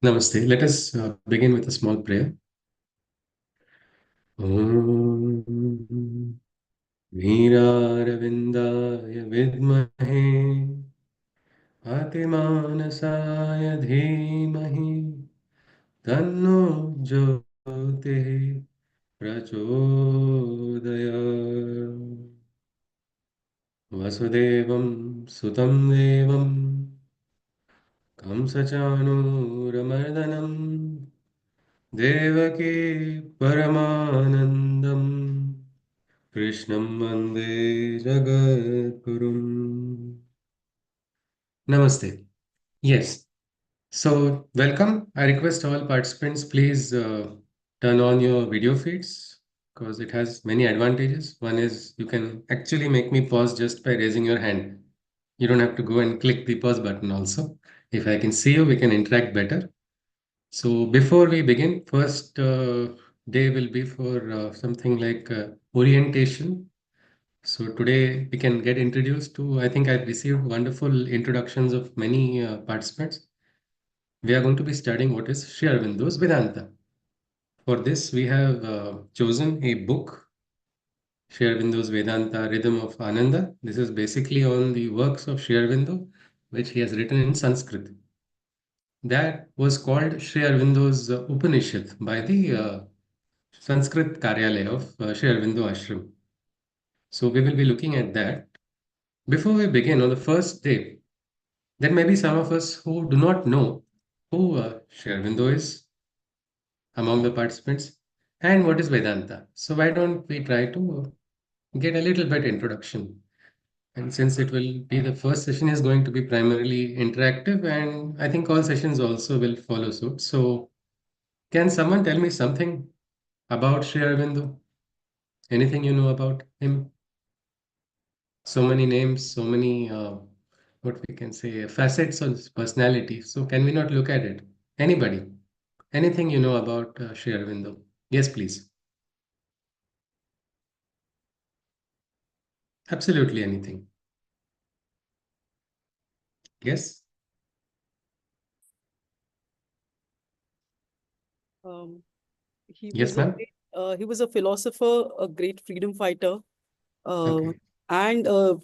Namaste. Let us begin with a small prayer. Om Veeraravindaya vidmahe Atimanasaya dhimahi Tanno Jyoti Prachodayat Vasudevam Sutam Devam Kamsachanuramardanam Devaki Paramanandam Krishnam Vande Jagadgurum. Namaste. Yes. So, welcome. I request all participants, please turn on your video feeds because it has many advantages. One is you can actually make me pause just by raising your hand. You don't have to go and click the pause button also. If I can see you, we can interact better. So, before we begin, first day will be for something like orientation. So today we can get introduced to, I think I've received wonderful introductions of many participants. We are going to be studying what is Sri Aurobindo's Vedanta. For this, we have chosen a book, Sri Aurobindo's Vedanta Rhythm of Ananda. This is basically on the works of Sri Aurobindo, which he has written in Sanskrit. That was called Sri Aurobindo's Upanishad by the Sanskrit Karyalaya of Sri Aurobindo Ashram. So we will be looking at that. Before we begin, on the first day, there may be some of us who do not know who Sri Aurobindo is among the participants and what is Vedanta. So why don't we try to get a little bit introduction? And since it will be the first session is going to be primarily interactive, and I think all sessions also will follow suit. So can someone tell me something about Sri Aurobindo? Anything you know about him? So many names, so many what we can say facets of his personality. So can we not look at it? Anybody? Anything you know about Sri Aurobindo? Yes, please. Absolutely anything. Yes? Um, he Yes, was a ma'am? great, he was a philosopher, a great freedom fighter, uh, Okay. and a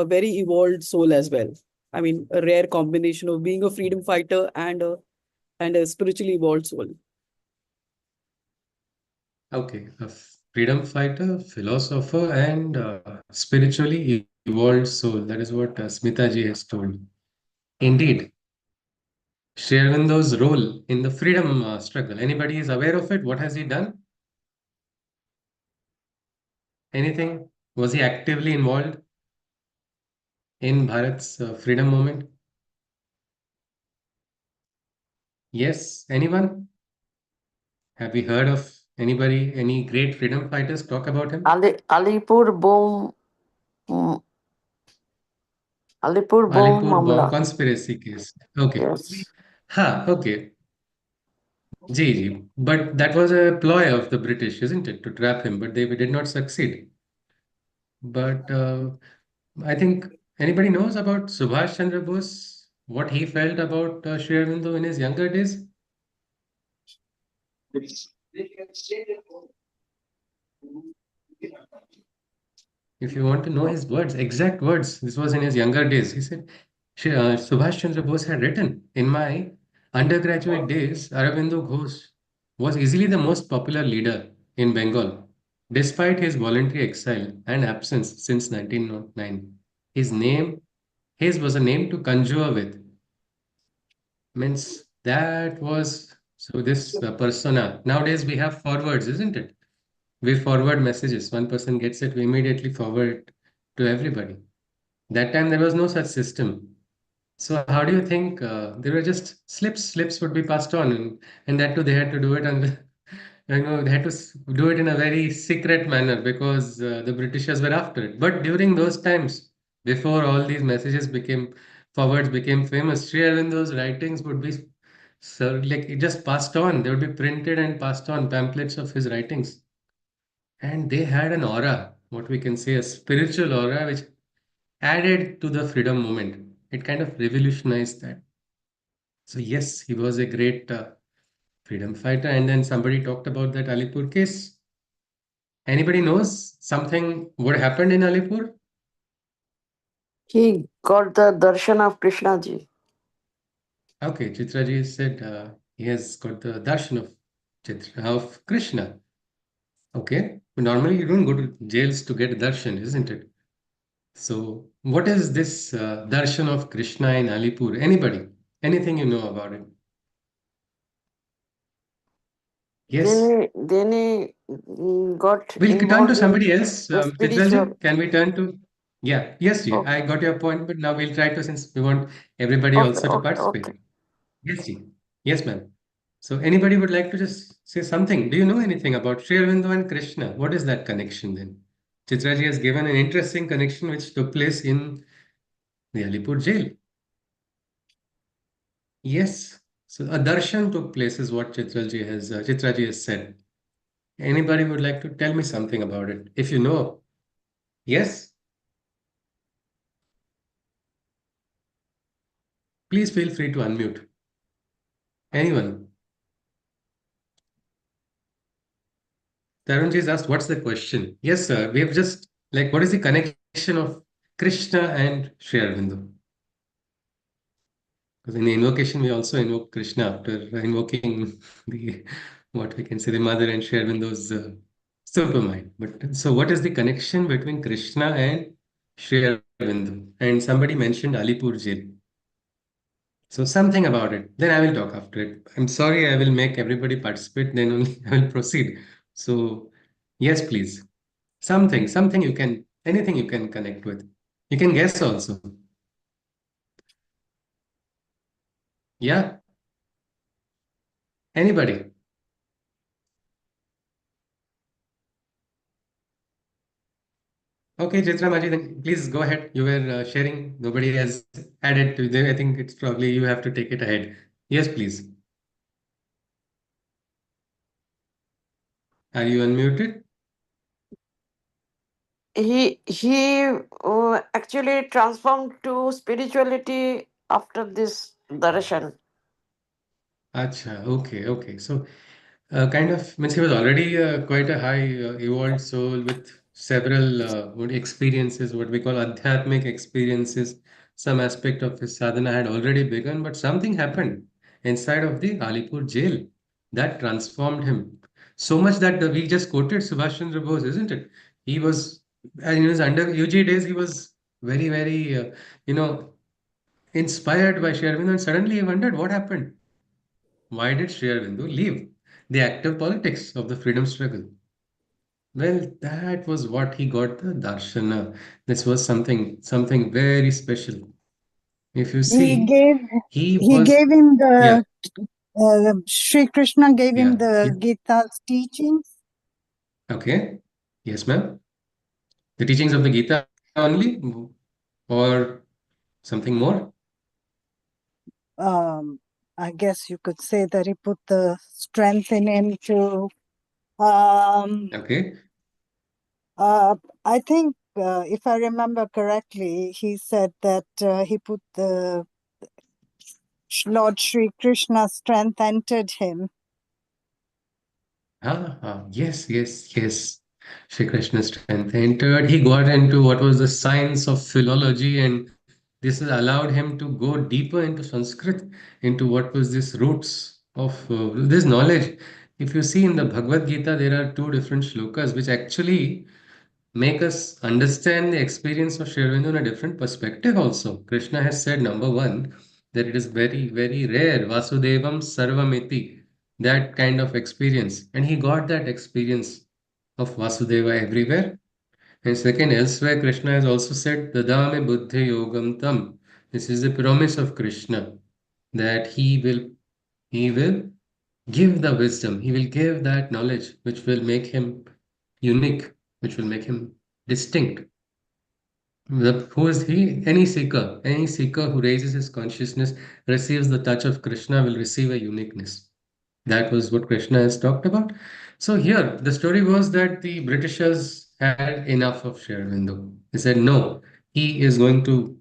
very evolved soul as well. I mean, a rare combination of being a freedom fighter and a spiritually evolved soul. Okay. A freedom fighter, philosopher, and spiritually evolved soul. That is what Smita ji has told. Indeed, Sri Aurobindo's role in the freedom struggle. Anybody is aware of it? What has he done? Anything? Was he actively involved in Bharat's freedom movement? Yes. Anyone? Have we heard of anybody, any great freedom fighters talk about him? Alipur bomb, mm, Alipur bomb Alipur bomb Mamla. conspiracy case. Okay. Yes. Ha, okay. Ji, ji. But that was a ploy of the British, isn't it, to trap him, but they did not succeed. But I think anybody knows about Subhash Chandra Bose, what he felt about Sri Aurobindo in his younger days? If you want to know his words, exact words, this was in his younger days. He said, Subhash Chandra Bose had written, in my undergraduate days, Aurobindo Ghosh was easily the most popular leader in Bengal, despite his voluntary exile and absence since 1909. His name, his was a name to conjure with. Means that was, so this persona. Nowadays we have forwards, isn't it? We forward messages. One person gets it, we immediately forward it to everybody. That time there was no such system. So how do you think there were just slips would be passed on, and that too they had to do it, and they had to do it in a very secret manner because the Britishers were after it. But during those times, before all these messages became forwards became famous, Sri Aurobindo's writings would be like it just passed on. They would be printed and passed on pamphlets of his writings, and they had an aura, what we can say a spiritual aura, which added to the freedom movement. It kind of revolutionized that. So yes, he was a great freedom fighter. And then somebody talked about that Alipur case. Anybody knows something what happened in Alipur? He got the darshan of Krishna ji. Okay, Chitraji said he has got the darshan of Krishna. Okay, but normally you don't go to jails to get darshan, isn't it? So, what is this darshan of Krishna in Alipur? Anybody? Anything you know about it? Yes. Then he got We'll turn to involved in somebody else. the Chitraji, spiritual. can we turn to? Yeah, yes, ji. Oh, I got your point, but now we'll try to, since we want everybody okay, also to okay, okay. participate. Yes, ji. Yes, ma'am. So, anybody would like to just say something? Do you know anything about Sri Aurobindo and Krishna? What is that connection then? Chitraji has given an interesting connection which took place in the Alipur jail. Yes. So a darshan took place is what Chitraji has said. Anybody would like to tell me something about it? If you know, yes, please feel free to unmute. Anyone? Tarunji has asked, what's the question? Yes, sir. We have just like, what is the connection of Krishna and Sri Aurobindo? Because in the invocation, we also invoke Krishna after invoking the what we can say the mother and Sri Aurobindo's Supermind. But so, what is the connection between Krishna and Sri Aurobindo? And somebody mentioned Alipur jail. So something about it. Then I will talk after it. I'm sorry, I will make everybody participate. Then only I will proceed. So yes, please. Something you can, anything you can connect with. You can guess also. Yeah, anybody. Okay, Chitra Maji, then please go ahead. You were sharing. Nobody has added to there. I think it's probably you have to take it ahead. Yes, please. Are you unmuted? He actually transformed to spirituality after this darshan. Acha, okay. So kind of means he was already quite a high evolved soul with several what experiences, what we call adhyatmic experiences. Some aspect of his sadhana had already begun, but something happened inside of the Alipur jail that transformed him so much that we just quoted Subhash Chandra Bose, isn't it? He was, in his under UG days, he was very, you know, inspired by Sri Aurobindo, and suddenly he wondered what happened. Why did Sri Aurobindo leave the active politics of the freedom struggle? Well, that was what he got the darshana. This was something very special. If you He see, gave he he was gave him yeah, Sri Krishna gave him yeah, the yeah. Gita's teachings. Okay. Yes, ma'am. The teachings of the Gita only, or something more? Um, I guess you could say that he put the strength in him to. Um, Okay. I think if I remember correctly, he said that he put the Lord Sri Krishna's strength entered him. Yes. Shri Krishna strength entered. He got into what was the science of philology, and this has allowed him to go deeper into Sanskrit, into what was this roots of this knowledge. If you see in the Bhagavad Gita, there are two different shlokas which actually make us understand the experience of Sri Aurobindo in a different perspective also. Krishna has said, number one, that it is very rare, Vasudevam Sarvamiti, that kind of experience. And he got that experience of Vasudeva everywhere. And second, elsewhere, Krishna has also said, Dadame Buddhi Yogam Tam. This is the promise of Krishna that he will give the wisdom, he will give that knowledge which will make him unique, which will make him distinct. Who is he? Any seeker who raises his consciousness, receives the touch of Krishna, will receive a uniqueness. That was what Krishna has talked about. So here, the story was that the Britishers had enough of Sri Aurobindo. They said, no, he is going to,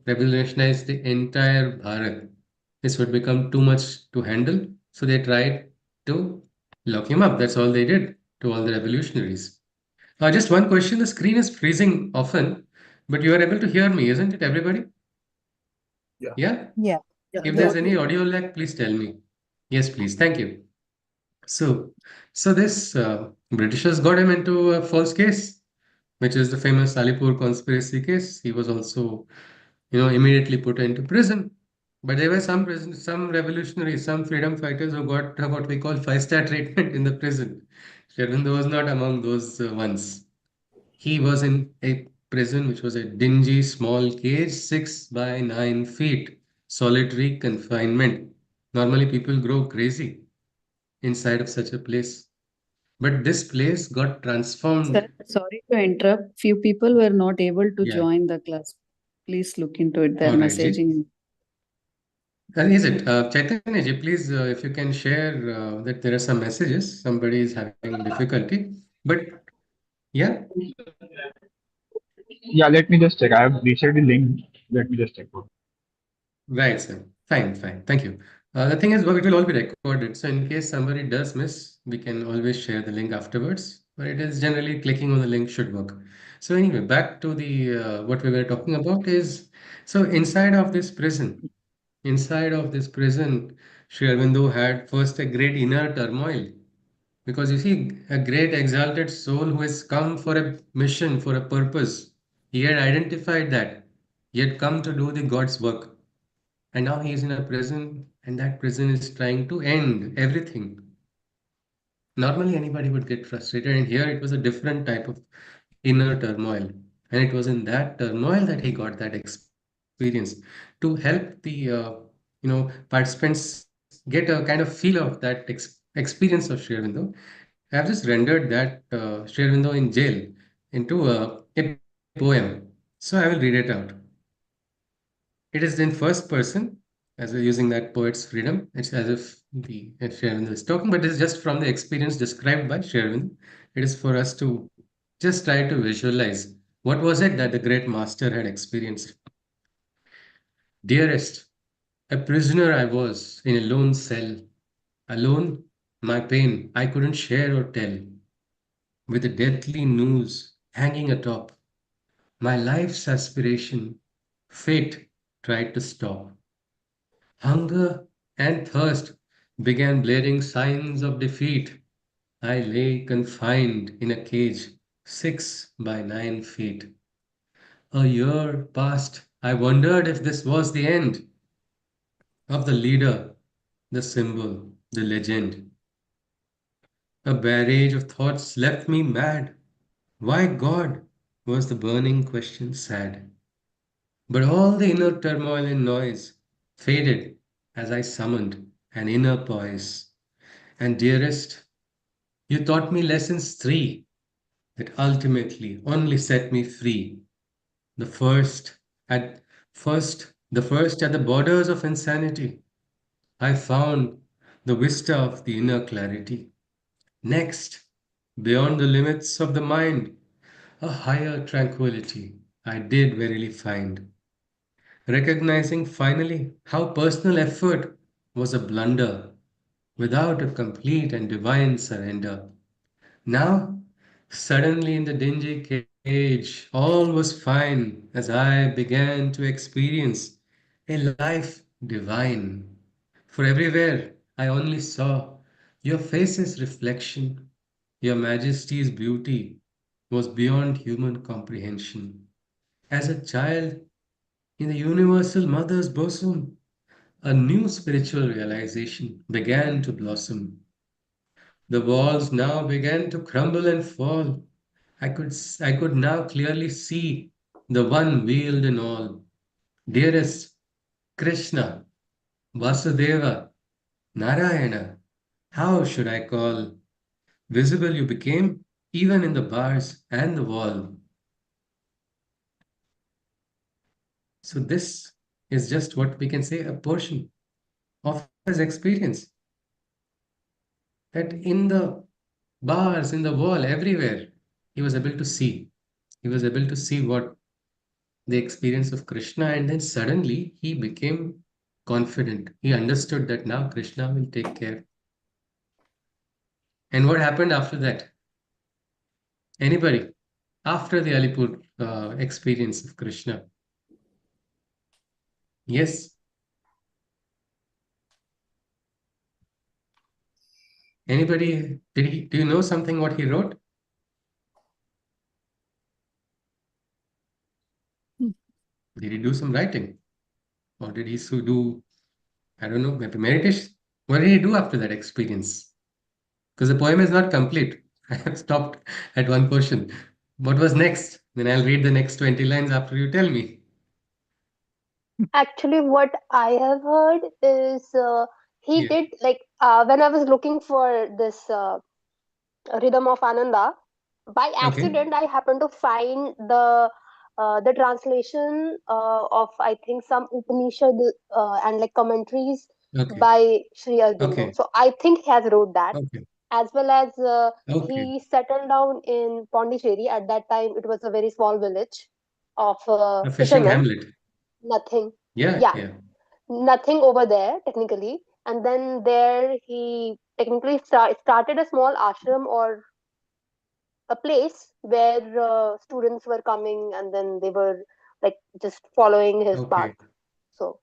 revolutionize the entire Bharat. This would become too much to handle. So they tried to lock him up. That's all they did to all the revolutionaries. Just one question. The screen is freezing often, but you are able to hear me, isn't it, everybody? Yeah? Yeah. Yeah, If yeah. there's any audio lag, please tell me. Yes, please. Thank you. So, so this Britishers got him into a false case, which is the famous Alipur conspiracy case. He was also, immediately put into prison. But there were some revolutionaries, some freedom fighters who got what we call five-star treatment in the prison. Sri Aurobindo was not among those ones. He was in a prison which was a dingy, small cage, 6 by 9 feet, solitary confinement. Normally, people grow crazy inside of such a place. But this place got Sir, transformed. sorry to interrupt. Few people were not able to Yeah, join the class. Please look into it. They're all right, Ji. messaging. Is it? Chaitanya ji, please, if you can share that there are some messages, somebody is having difficulty. But yeah, Yeah, let me just check. I have reshared the link. Let me just check. right, sir. Fine, fine. Thank you. The thing is, well, it will all be recorded. So in case somebody does miss, we can always share the link afterwards. But it is generally clicking on the link should work. So anyway, back to the what we were talking about is so inside of this prison, Sri Aurobindo had first a great inner turmoil. Because you see, a great exalted soul who has come for a mission, for a purpose, he had identified that. He had come to do the God's work. And now he is in a prison, and that prison is trying to end everything. Normally, anybody would get frustrated, and here it was a different type of inner turmoil. And it was in that turmoil that he got that experience to help the participants get a kind of feel of that experience of Sri Aurobindo. I have just rendered that Sri Aurobindo in jail into a poem. So I will read it out. It is in first person, as we're using that poet's freedom. It's as if the Sri Aurobindo is talking, but it's just from the experience described by Sri Aurobindo. It is for us to just try to visualize what was it that the great master had experienced. Dearest, a prisoner I was in a lone cell. Alone, my pain I couldn't share or tell. With the deathly news hanging atop, my life's aspiration, fate tried to stop. Hunger and thirst began blaring signs of defeat. I lay confined in a cage 6 by 9 feet. A year passed. I wondered if this was the end of the leader, the symbol, the legend. A barrage of thoughts left me mad. Why God? Was the burning question sad. But all the inner turmoil and noise faded as I summoned an inner poise. And dearest, you taught me lessons three that ultimately only set me free. The first at the first at the borders of insanity, I found the vista of the inner clarity. Next, beyond the limits of the mind, a higher tranquility I did verily find. Recognizing finally how personal effort was a blunder without a complete and divine surrender. Now, suddenly in the dingy cage, all was fine as I began to experience a life divine. For everywhere I only saw your face's reflection, your majesty's beauty was beyond human comprehension. As a child in the universal mother's bosom, a new spiritual realization began to blossom. The walls now began to crumble and fall. I could now clearly see the one veiled in all. Dearest Krishna, Vasudeva, Narayana, how should I call? Visible you became, even in the bars and the wall. So this is just what we can say a portion of his experience. That in the bars, in the wall, everywhere, he was able to see. He was able to see what the experience of Krishna, and then suddenly he became confident. He understood that now Krishna will take care. And what happened after that? Anybody? After the Alipur experience of Krishna? Yes. Anybody? Do you know something what he wrote? Did he do some writing? Or did he do, I don't know, maybe meditation? What did he do after that experience? Because the poem is not complete. I have stopped at one portion. What was next? Then I'll read the next 20 lines after you tell me. Actually, what I have heard is he Yeah. did like when I was looking for this rhythm of Ananda, by Okay. accident I happened to find the translation of I think some Upanishad and like commentaries Okay. by Sri Aurobindo. Okay. So I think he has wrote that, Okay. as well as Okay. he settled down in Pondicherry. At that time, it was a very small village of A fishing fishermen. hamlet. Nothing, Yeah. yeah, Yeah. nothing over there technically. And then there he technically started a small ashram or a place where students were coming and then they were like just following his path. Okay. So,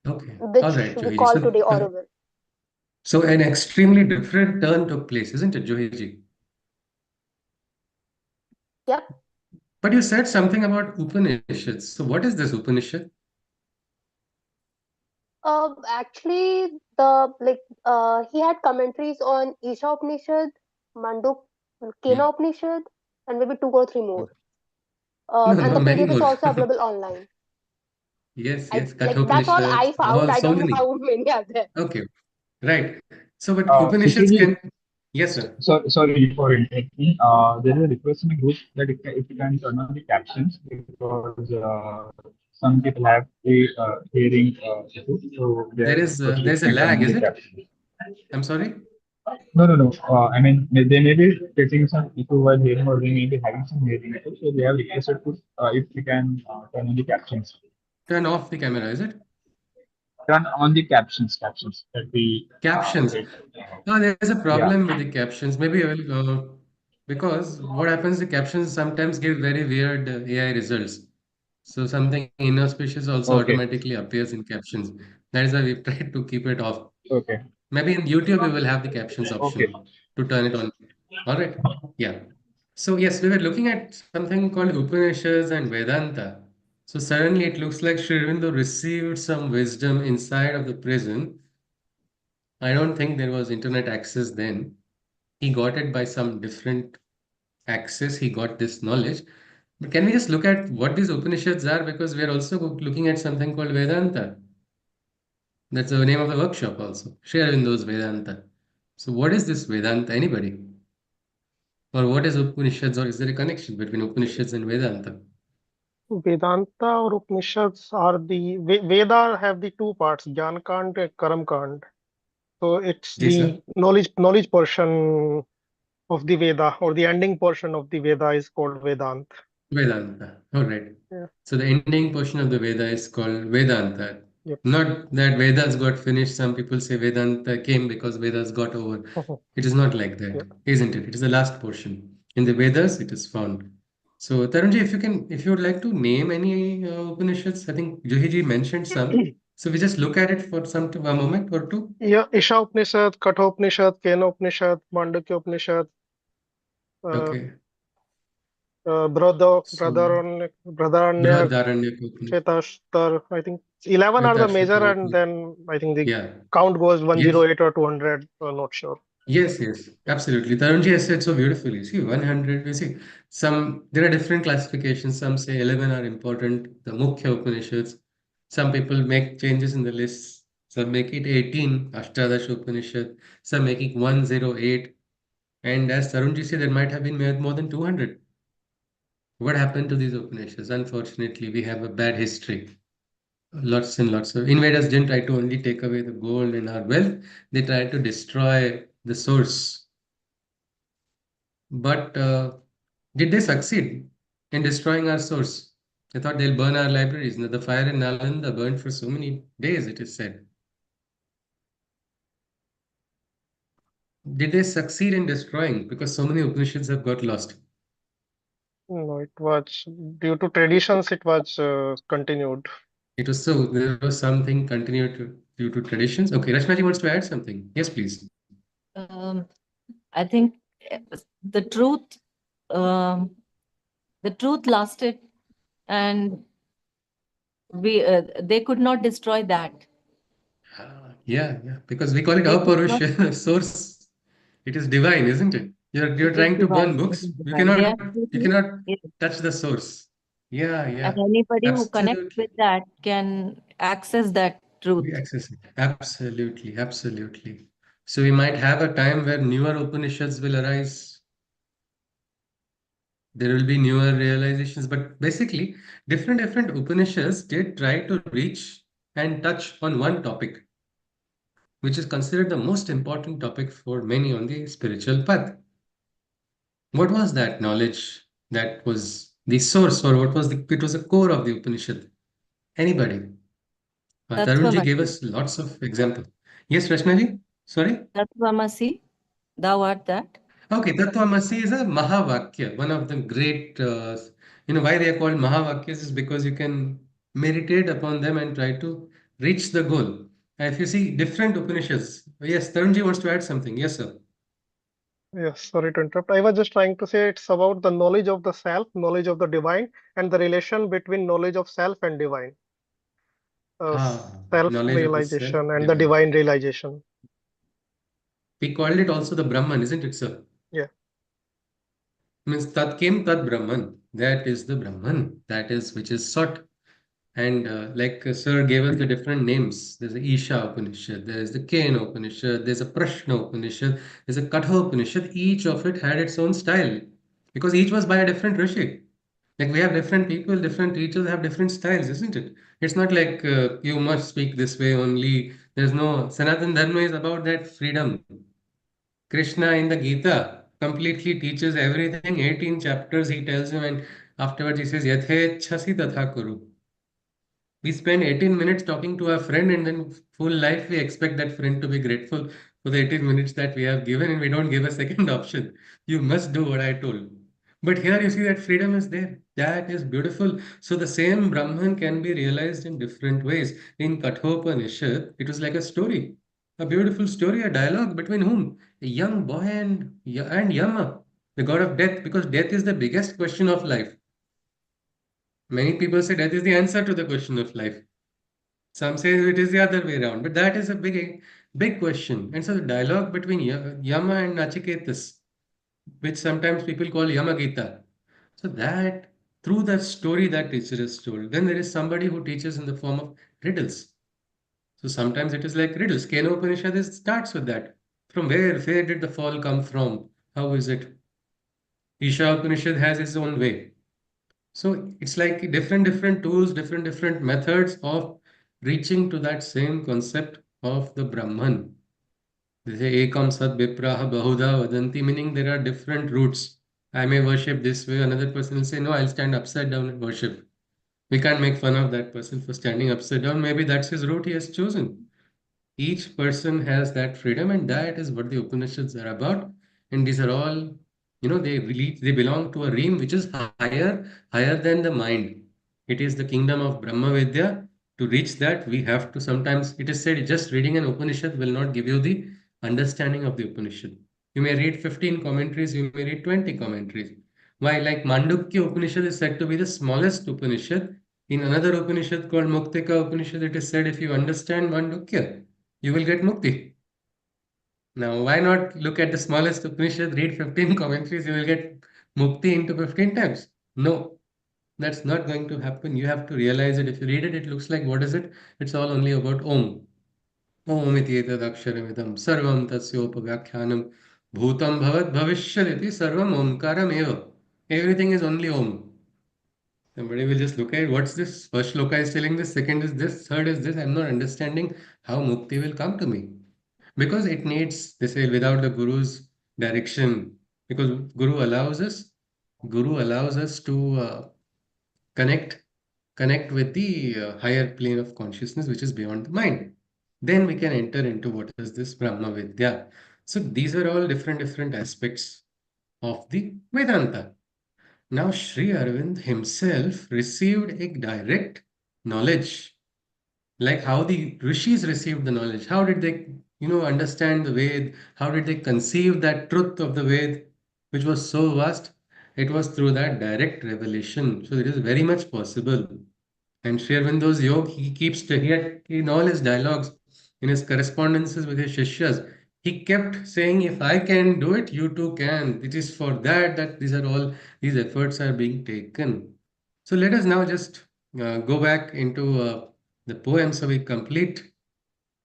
Okay. All which right, we Johiji. call today Auroville. So an extremely different turn took place, isn't it, Johiji? Yep. But you said something about Upanishads. So what is this Upanishad? Actually, he had commentaries on Isha Upanishad, Manduk, Hmm. Kena Upanishad, and maybe two or three more. No, And no, the many PDF is more. also available online. Yes, I yes, like that's all Kathopanishad, I found. all I so don't know many. how many are there. Okay, right. So, but Upanishads Sushruji, can, yes, sir. sorry for interrupting. There is a request in the group that if you can turn on the captions because some people have a hearing issue, so they are requested if There's a you can turn lag, on is the it? captions. I'm sorry. No, no, no. I mean, they may be facing some issue while hearing, or they may be having some hearing issue, so they have requested to if we can turn on the captions. Turn off the camera, is it? Turn on the captions that we Captions. read. No, there's a Yeah. problem with the captions. Maybe I will, because what happens, the captions sometimes give very weird AI results. So something inauspicious also Okay. automatically appears in captions. That is why we've tried to keep it off. Okay. Maybe in YouTube we will have the captions Okay. option to turn it on. All right. Yeah. So yes, we were looking at something called Upanishads and Vedanta. So suddenly it looks like Sri Aurobindo received some wisdom inside of the prison. I don't think there was internet access then. He got it by some different access. He got this knowledge. But can we just look at what these Upanishads are? Because we are also looking at something called Vedanta. That's the name of the workshop also. Sri Aurobindo's Vedanta. So what is this Vedanta? Anybody? Or what is Upanishads? Or is there a connection between Upanishads and Vedanta? Vedanta or Upanishads are the Veda have the two parts, Jnana Kand and Karam Kand. So it's Yes, the sir. knowledge portion of the Veda, or the ending portion of the Veda is called Vedant. Vedanta. All right. Yeah. So the ending portion of the Veda is called Vedanta. Yep. Not that Vedas got finished. Some people say Vedanta came because Vedas got over. It is not like that, Yeah. isn't it? It is the last portion. In the Vedas, it is found. So Tarunji, if you would like to name any Upanishads, I think Johiji mentioned some. So we just look at it for a moment or two. Yeah, Isha Upanishad, Katha Upanishad, Kena Upanishad, Mandukya Upanishad, uh, Okay. So Brother Brihadaranyaka Upanishad, Shetashtar, I think 11 are the major, Shvetashvatara and Upanishad. then I think the Yeah. count goes Yes. 108 or 200, not sure. Yes, yes, absolutely. Tarunji has said so beautifully. See, 100, you see, there are different classifications. Some say 11 are important, the Mukhya Upanishads. Some people make changes in the lists. Some make it 18, Ashtadasha Upanishad. Some make it 108. And as Tarunji said, there might have been more than 200. What happened to these Upanishads? Unfortunately, we have a bad history. Lots and lots of invaders didn't try to only take away the gold and our wealth, they tried to destroy the source. But did they succeed in destroying our source? I thought they'll burn our libraries. Now, the fire in Nalanda burned for so many days, it is said. Did they succeed in destroying? Because so many Upanishads have got lost. No, it was due to traditions, it was continued. It was so, there was something continued due to traditions. Okay, Rachnaji wants to add something. Yes, please. Um, I think uh, the truth, um, the truth lasted, and they could not destroy that. Yeah, yeah, because we call it They could not. Apurusha, source. It is divine, isn't it? You're It is trying to burn divine. It books. is You divine. They cannot are you truthful. cannot Yes. touch the source. Yeah, And yeah, anybody who connects absolutely. with that can access that truth. We access it. Absolutely, absolutely. So we might have a time where newer Upanishads will arise. There will be newer realizations, but basically, different Upanishads did try to reach and touch on one topic, which is considered the most important topic for many on the spiritual path. What was that knowledge that was the source, or what was it was the core of the Upanishad? Anybody? Tarunji gave Tattvamasi. us lots of examples. Yes, Rashnaji? Sorry? Tattvamasi. Thou art that. Okay, Tattvamasi is a Mahavakya, one of the great, why they are called Mahavakyas is because you can meditate upon them and try to reach the goal. And if you see different Upanishads, yes, Tarunji wants to add something. Yes, sir. Yes, sorry to interrupt. I was just trying to say it's about the knowledge of the self, knowledge of the divine, and the relation between knowledge of self and divine, Knowledge of the self, self-realization and the divine. divine realization. We called it also the Brahman, isn't it, sir? Yeah. Means Tat Kim Tat Brahman. That is the Brahman. That is which is sought. And Sir gave us the different names. There's the Isha Upanishad, there's the Kena Upanishad, there's a Prashna Upanishad, there's a Katha Upanishad. Each of it had its own style because each was by a different Rishi. Like we have different people, different teachers have different styles, isn't it? It's not like you must speak this way only. There's no Sanatan Dharma is about that freedom. Krishna in the Gita completely teaches everything. 18 chapters he tells you, and afterwards he says, Yathe chasi tatha kuru. We spend 18 minutes talking to our friend, and then full life we expect that friend to be grateful for the 18 minutes that we have given, and we don't give a second option. You must do what I told. But here you see that freedom is there. That is beautiful. So the same Brahman can be realized in different ways. In Kathopanishad, it was like a story, a beautiful story, a dialogue between whom? A young boy and Yama, the god of death, because death is the biggest question of life. Many people say death is the answer to the question of life. Some say it is the other way around, but that is a big question. And so the dialogue between Yama and Nachiketas, which sometimes people call Yamagita. So that through that story that teacher is told, then there is somebody who teaches in the form of riddles. So sometimes it is like riddles. Kena Upanishad starts with that. From where did the fall come from? How is it? Isha Upanishad has its own way. So it's like different tools, different methods of reaching to that same concept of the Brahman. They say Ekam Sat Vipraha Bahuda Vadanti, meaning there are different routes. I may worship this way, another person will say, no, I'll stand upside down and worship. We can't make fun of that person for standing upside down. Maybe that's his route he has chosen. Each person has that freedom, and that is what the Upanishads are about. And these are all, they belong to a realm which is higher than the mind. It is the kingdom of Brahma Vidya. To reach that, we have to sometimes, it is said, just reading an Upanishad will not give you the understanding of the Upanishad. You may read 15 commentaries, you may read 20 commentaries. Why, like Mandukya Upanishad is said to be the smallest Upanishad. In another Upanishad called Muktika Upanishad, it is said if you understand Mandukya, you will get mukti. Now, why not look at the smallest Upanishad, read 15 commentaries, you will get mukti into 15 times? No, that's not going to happen. You have to realize it. If you read it, it looks like what is it? It's all only about Om. Om iti etad aksharamidam sarvam tasyopavyakhyanam bhutam bhavat bhavishyati sarvam omkaram eva. Everything is only Om. Somebody will just look at what's this? First shloka is telling this, second is this, third is this. I'm not understanding how mukti will come to me. Because it needs, they say, without the Guru's direction, because Guru allows us to connect connect with the higher plane of consciousness, which is beyond the mind. Then we can enter into what is this Brahma Vidya. So these are all different aspects of the Vedanta. Now, Sri Arvind himself received a direct knowledge, like how the rishis received the knowledge. How did they, understand the Ved? How did they conceive that truth of the Ved, which was so vast? It was through that direct revelation. So it is very much possible. And Sri Aurobindo's yoga, he keeps in all his dialogues, in his correspondences with his shishyas, he kept saying, "If I can do it, you too can." It is for that these efforts are being taken. So let us now just go back into the poem, so we complete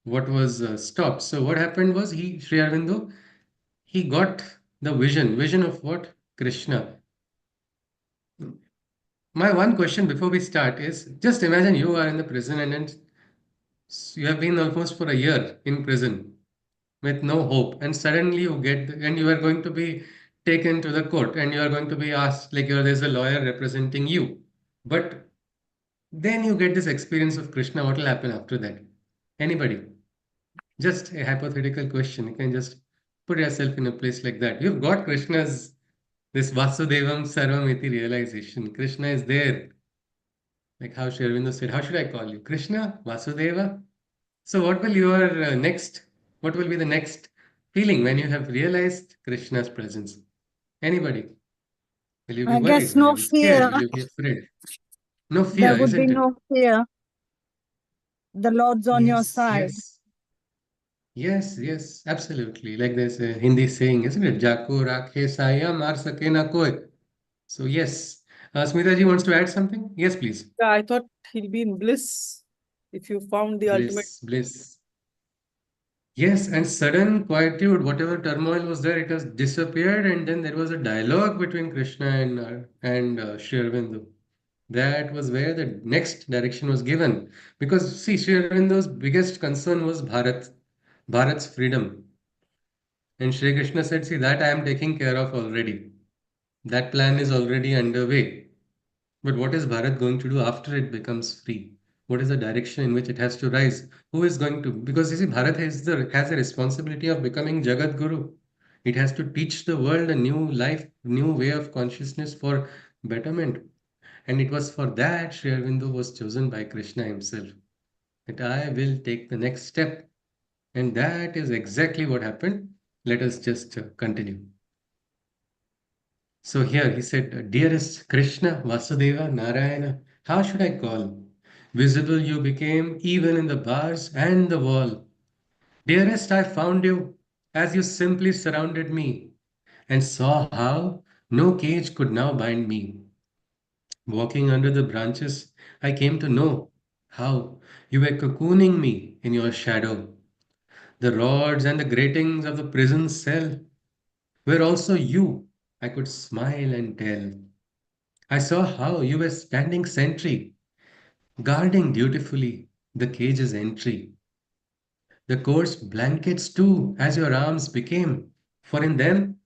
what was stopped. So what happened was Sri Aurobindo, he got the vision of what? Krishna. My one question before we start is, just imagine you are in the prison, and then you have been almost for a year in prison with no hope, and suddenly and you are going to be taken to the court, and you are going to be asked, like, there's a lawyer representing you. But then you get this experience of Krishna. What will happen after that? Anybody? Just a hypothetical question. You can just put yourself in a place like that. You've got Krishna's, this Vasudevam Sarvamiti realization. Krishna is there. Like how Sri Aurobindo said, how should I call you? Krishna? Vasudeva? So what will be the next feeling when you have realized Krishna's presence? Anybody? Will you be I worried? guess Will you no be scared? fear. Will you be afraid? No There fear, would be isn't it? no fear. The Lord's on your Yes, side. yes. Yes, absolutely. Like there's a Hindi saying, isn't it? Jako rakhe saya mar sake na koi. So yes. Smita ji wants to add something? Yes, please. Yeah, I thought he'll be in bliss if you found the ultimate. Bliss. Yes, and sudden quietude, whatever turmoil was there, it has disappeared, and then there was a dialogue between Krishna and Sri Aurobindo. That was where the next direction was given. Because see, Sri Aurobindo's biggest concern was Bharat's freedom. And Sri Krishna said, "See, that I am taking care of already. That plan is already underway. But what is Bharat going to do after it becomes free? What is the direction in which it has to rise? Who is going to? Because you see, Bharat has the responsibility of becoming Jagat Guru. It has to teach the world a new life, new way of consciousness for betterment. And it was for that Sri Aurobindo was chosen by Krishna himself. That I will take the next step. And that is exactly what happened. Let us just continue. So here he said, "Dearest Krishna, Vasudeva, Narayana, how should I call? Visible you became even in the bars and the wall. Dearest, I found you as you simply surrounded me and saw how no cage could now bind me. Walking under the branches, I came to know how you were cocooning me in your shadow. The rods and the gratings of the prison cell were also you, I could smile and tell. I saw how you were standing sentry, guarding dutifully the cage's entry. The coarse blankets too, as your arms became, for in them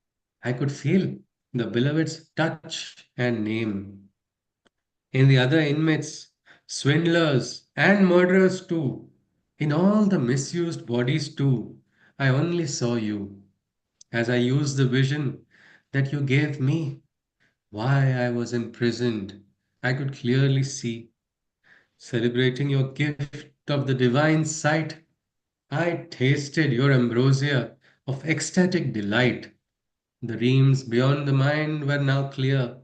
I could feel the beloved's touch and name. In the other inmates, swindlers and murderers too, in all the misused bodies too, I only saw you, as I used the vision that you gave me. Why I was imprisoned, I could clearly see. Celebrating your gift of the divine sight, I tasted your ambrosia of ecstatic delight. The realms beyond the mind were now clear.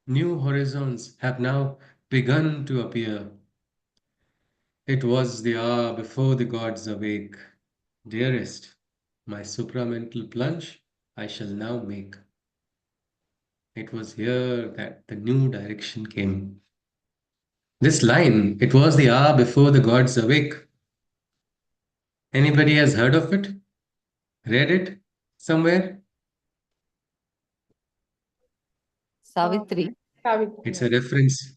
New horizons have now begun to appear. It was the hour before the gods awake. Dearest, my supramental plunge I shall now make. It was here that the new direction came. This line, "it was the hour before the gods awake." Anybody has heard of it? Read it somewhere? Savitri. It's a reference.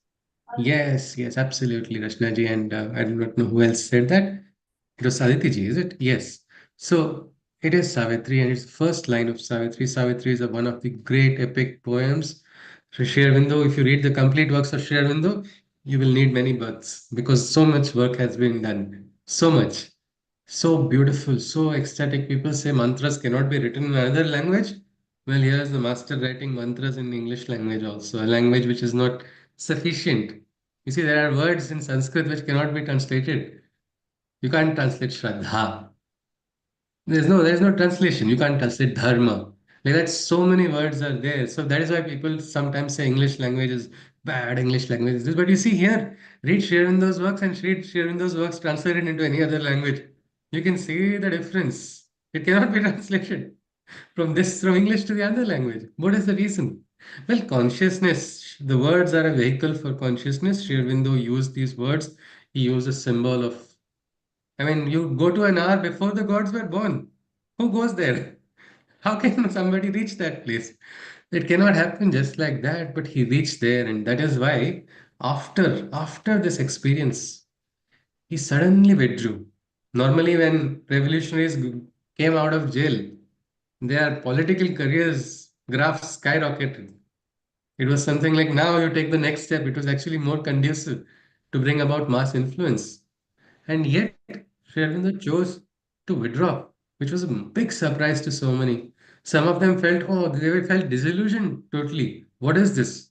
Yes, absolutely, Rachna ji, and I do not know who else said that. It was Aditi ji, is it? Yes. So it is Savitri, and it's the first line of Savitri. Savitri is one of the great epic poems. So Sri Aurobindo, if you read the complete works of Sri Aurobindo, you will need many births because so much work has been done. So much. So beautiful, so ecstatic. People say mantras cannot be written in another language. Well, here's the master writing mantras in English language also, a language which is not sufficient. You see, there are words in Sanskrit which cannot be translated. You can't translate Shraddha. There's no translation. You can't translate dharma. Like that, so many words are there. So that is why people sometimes say English language is bad, English language is this. But you see here, read Sri Aurobindo's works and read Sri Aurobindo's works translated into any other language. You can see the difference. It cannot be translated from English to the other language. What is the reason? Well, consciousness. The words are a vehicle for consciousness. Sri Aurobindo used these words. He used a symbol of, I mean, you go to an hour before the gods were born. Who goes there? How can somebody reach that place? It cannot happen just like that, but he reached there, and that is why after this experience, he suddenly withdrew. Normally, when revolutionaries came out of jail, their political careers graphs skyrocketed. It was something like now you take the next step. It was actually more conducive to bring about mass influence. And yet, Sri Aurobindo chose to withdraw, which was a big surprise to so many. Some of them felt, oh, they felt disillusioned totally. What is this?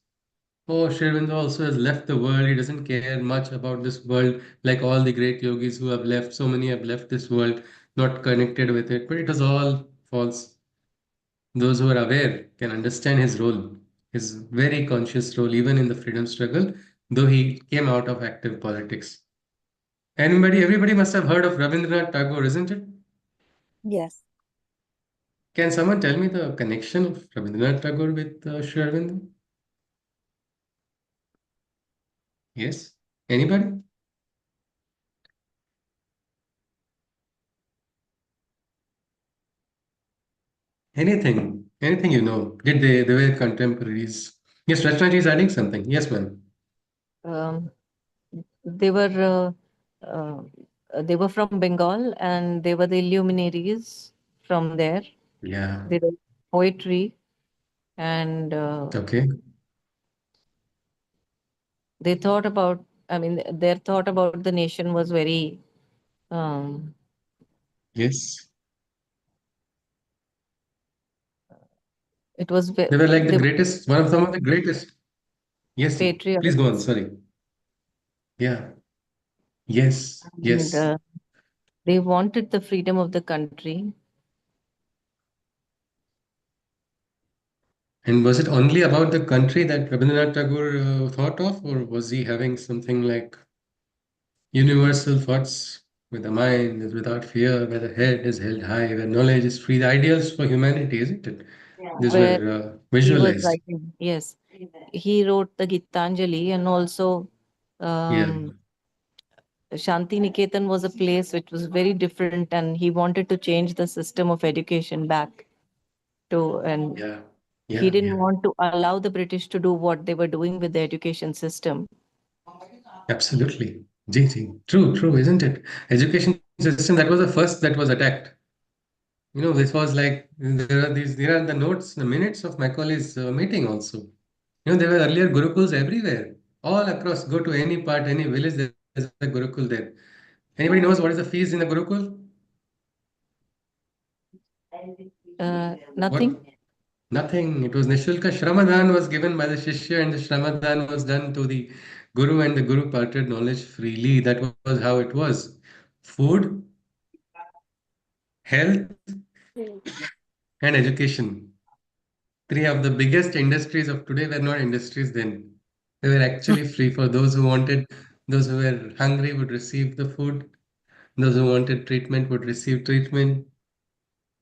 Oh, Sri Aurobindo also has left the world. He doesn't care much about this world, like all the great yogis who have left. So many have left this world, not connected with it. But it was all false. Those who are aware can understand his role, his very conscious role, even in the freedom struggle, though he came out of active politics. Everybody must have heard of Rabindranath Tagore, isn't it? Yes. Can someone tell me the connection of Rabindranath Tagore with Sri Aurobindo? Yes? Anybody? Anything you know? They were contemporaries? Yes, Rachna ji is adding something. Yes, ma'am. Um, they were they were from Bengal and they were the luminaries from there. Yeah. They wrote poetry and Okay. they thought about, I mean, their thought about the nation was very, um, Yes. it was They were like the they were greatest, one of some of the greatest. Yes, ji. Please go on. patriots. Sorry. Yeah. Yes. And Yes. they wanted the freedom of the country. And was it only about the country that Rabindranath Tagore thought of, or was he having something like universal thoughts with the mind is without fear, where the head is held high, where knowledge is free? The ideals for humanity, isn't it? These Where were he was visualized. writing. Yes, he wrote the Gitanjali, and also Yeah. Shanti Niketan was a place which was very different, and he wanted to change the system of education back to, and Yeah. he Yeah. didn't Yeah. want to allow the British to do what they were doing with the education system. Absolutely. Ji, ji. True, true, isn't it? Education system, that was the first that was attacked. This was like there are the notes, the minutes of Macaulay's meeting also. There were earlier gurukuls everywhere, all across. Go to any part, any village, there's a gurukul there. Anybody knows what is the fees in the gurukul? What? Nothing. Nothing. It was Nishulka. Shramadhan was given by the Shishya, and the Shramadhan was done to the Guru, and the Guru parted knowledge freely. That was how it was. Food, health, Hmm. and education. Three of the biggest industries of today were not industries then. They were actually free for those who wanted, those who were hungry would receive the food, those who wanted treatment would receive treatment,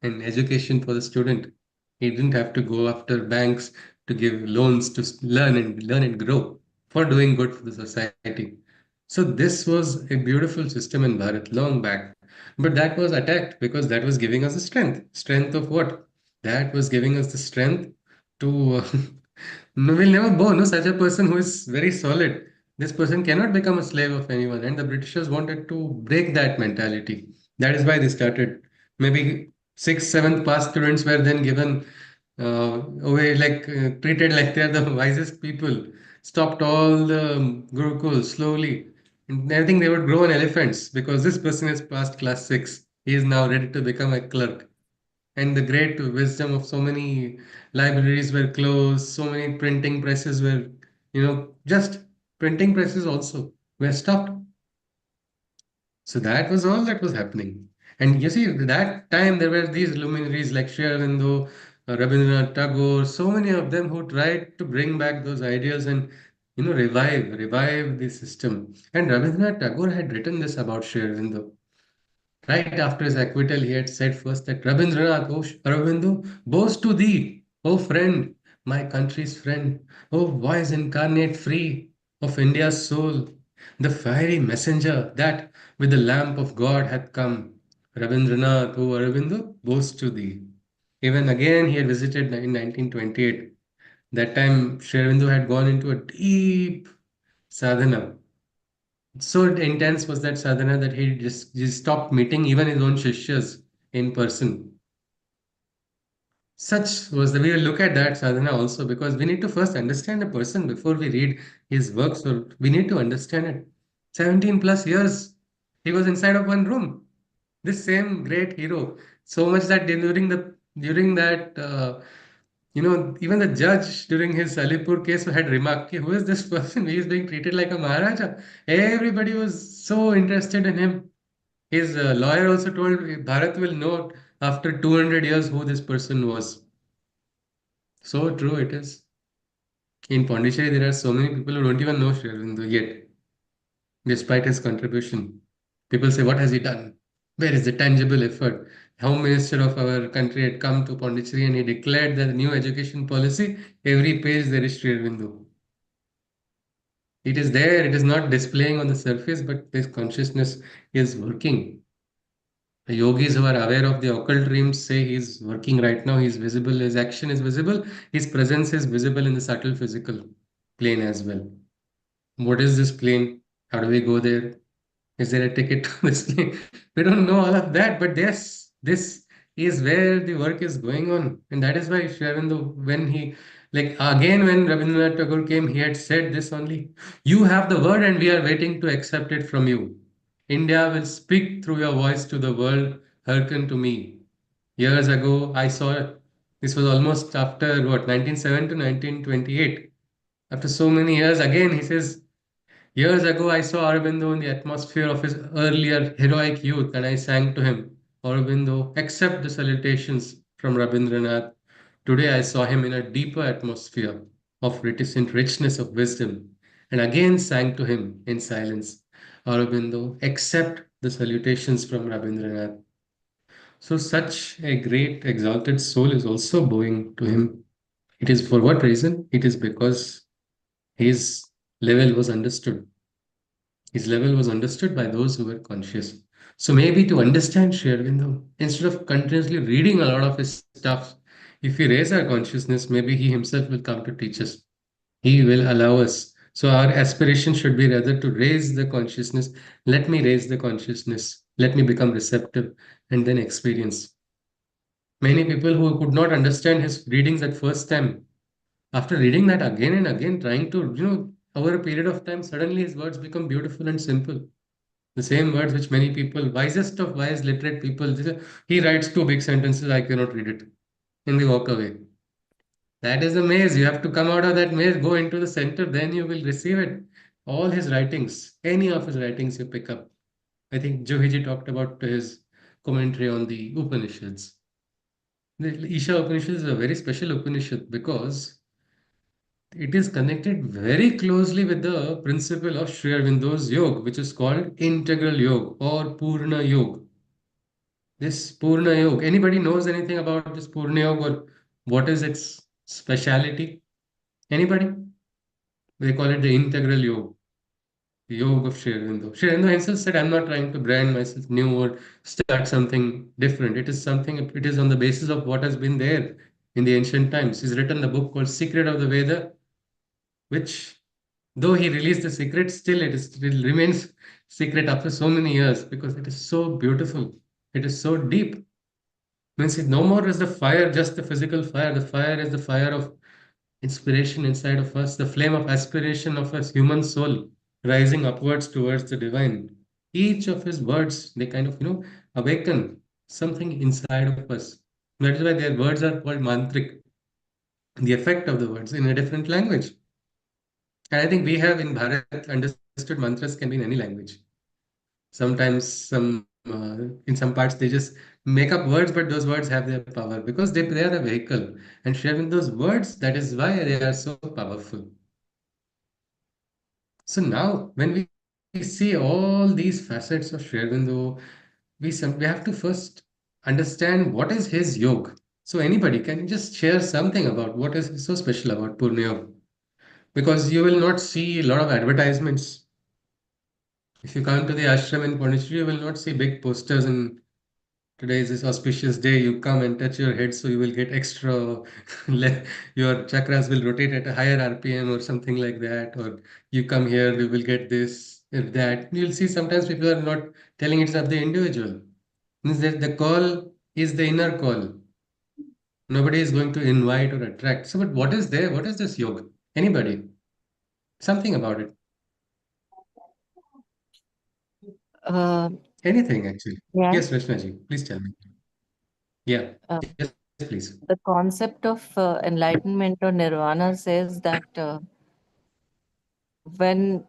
and education for the student. He didn't have to go after banks to give loans to learn and grow for doing good for the society. So this was a beautiful system in Bharat long back. But that was attacked because that was giving us the strength. Strength of what? That was giving us the strength to no, we'll never bow. No, such a person who is very solid. This person cannot become a slave of anyone. And the Britishers wanted to break that mentality. That is why they started. Maybe sixth, seventh class students were then given treated like they're the wisest people, stopped all the gurukuls slowly. And I think they would grow on elephants because this person has passed class 6. He is now ready to become a clerk. And the great wisdom of so many libraries were closed, so many printing presses were, just printing presses also were stopped. So that was all that was happening. And you see, that time there were these luminaries like Sri Aurobindo, Rabindranath Tagore, so many of them who tried to bring back those ideals and revive the system. And Rabindranath Tagore had written this about Sri Aurobindo. Right after his acquittal, he had said first that Rabindranath, O Aurobindo, boast to thee, O friend, my country's friend, O voice incarnate free of India's soul, the fiery messenger that with the lamp of God hath come. Rabindranath, O Aurobindo, boast to thee. Even again, he had visited in 1928. That time, Sri Aurobindo had gone into a deep sadhana. So intense was that sadhana that he just stopped meeting even his own shishyas in person. Such was the we will look at that sadhana also because we need to first understand a person before we read his works, or we need to understand it. 17 plus years he was inside of one room. This same great hero. So much that during that even the judge during his Salipur case had remarked, who is this person? He is being treated like a Maharaja. Everybody was so interested in him. His lawyer also told Bharat will know after 200 years who this person was. So true it is. In Pondicherry, there are so many people who don't even know Sri Aurobindo yet, despite his contribution. People say, what has he done? Where is the tangible effort? Home Minister of our country had come to Pondicherry and he declared that the new education policy, every page there is Sri Aurobindo. It is there, it is not displaying on the surface, but this consciousness is working. The yogis who are aware of the occult dreams say he's working right now, he's visible, his action is visible, his presence is visible in the subtle physical plane as well. What is this plane? How do we go there? Is there a ticket to this plane? We don't know all of that, but yes, this is where the work is going on. And that is why Sri Aurobindo, when Rabindranath Tagore came, he had said this only, you have the word and we are waiting to accept it from you. India will speak through your voice to the world, hearken to me. Years ago, I saw this was almost after what, 1907 to 1928. After so many years, again, he says, years ago, I saw Aurobindo in the atmosphere of his earlier heroic youth, and I sang to him, Aurobindo, accept the salutations from Rabindranath. Today, I saw him in a deeper atmosphere of reticent richness of wisdom, and again sang to him in silence, Aurobindo, accept the salutations from Rabindranath. So, such a great exalted soul is also bowing to him. It is for what reason? It is because his level was understood. His level was understood by those who were conscious. So maybe to understand Sri Aurobindo, instead of continuously reading a lot of his stuff, if we raise our consciousness, maybe he himself will come to teach us. He will allow us. So our aspiration should be rather to raise the consciousness. Let me raise the consciousness. Let me become receptive and then experience. Many people who could not understand his readings at first time, after reading that again and again, trying to, over a period of time, suddenly his words become beautiful and simple. The same words which many people, wisest of wise, literate people, they say, he writes two big sentences, I cannot read it. And they walk away. That is a maze. You have to come out of that maze, go into the center, then you will receive it. All his writings, any of his writings you pick up. I think Johiji talked about his commentary on the Upanishads. The Isha Upanishad is a very special Upanishad because it is connected very closely with the principle of Sri Aurobindo's yoga, which is called integral yoga or Purna yoga. This Purna yoga, anybody knows anything about this Purna yoga or what is its speciality? Anybody? They call it the integral yoga, the yoga of Sri Aurobindo. Sri Aurobindo himself said, I'm not trying to brand myself new or start something different. It is on the basis of what has been there in the ancient times. He's written a book called Secret of the Veda, which though he released the secret, still remains secret after so many years because it is so beautiful. It is so deep. Means no more is the fire just the physical fire. The fire is the fire of inspiration inside of us, the flame of aspiration of a human soul rising upwards towards the divine. Each of his words, they kind of, awaken something inside of us. That is why their words are called mantric, the effect of the words in a different language. And I think we have in Bharat understood mantras can be in any language. Sometimes in some parts they just make up words, but those words have their power because they are a vehicle. And sharing those words, that is why they are so powerful. So now, when we see all these facets of Sri Aurobindo, we have to first understand what is his yoga. So anybody can just share something about what is so special about Purna Yoga, because you will not see a lot of advertisements. If you come to the ashram in Pondicherry, you will not see big posters and today is this auspicious day. You come and touch your head, so you will get extra. Your chakras will rotate at a higher RPM or something like that. Or you come here, you will get this, if that. You'll see sometimes people are not telling it's of the individual. Means that the call is the inner call. Nobody is going to invite or attract. So, but what is there? What is this yoga? Anybody? Something about it. Uh, Anything actually. yeah. Yes, Rashnaji, please tell me. Yeah. Uh, Yes, please. the concept of enlightenment or nirvana says that when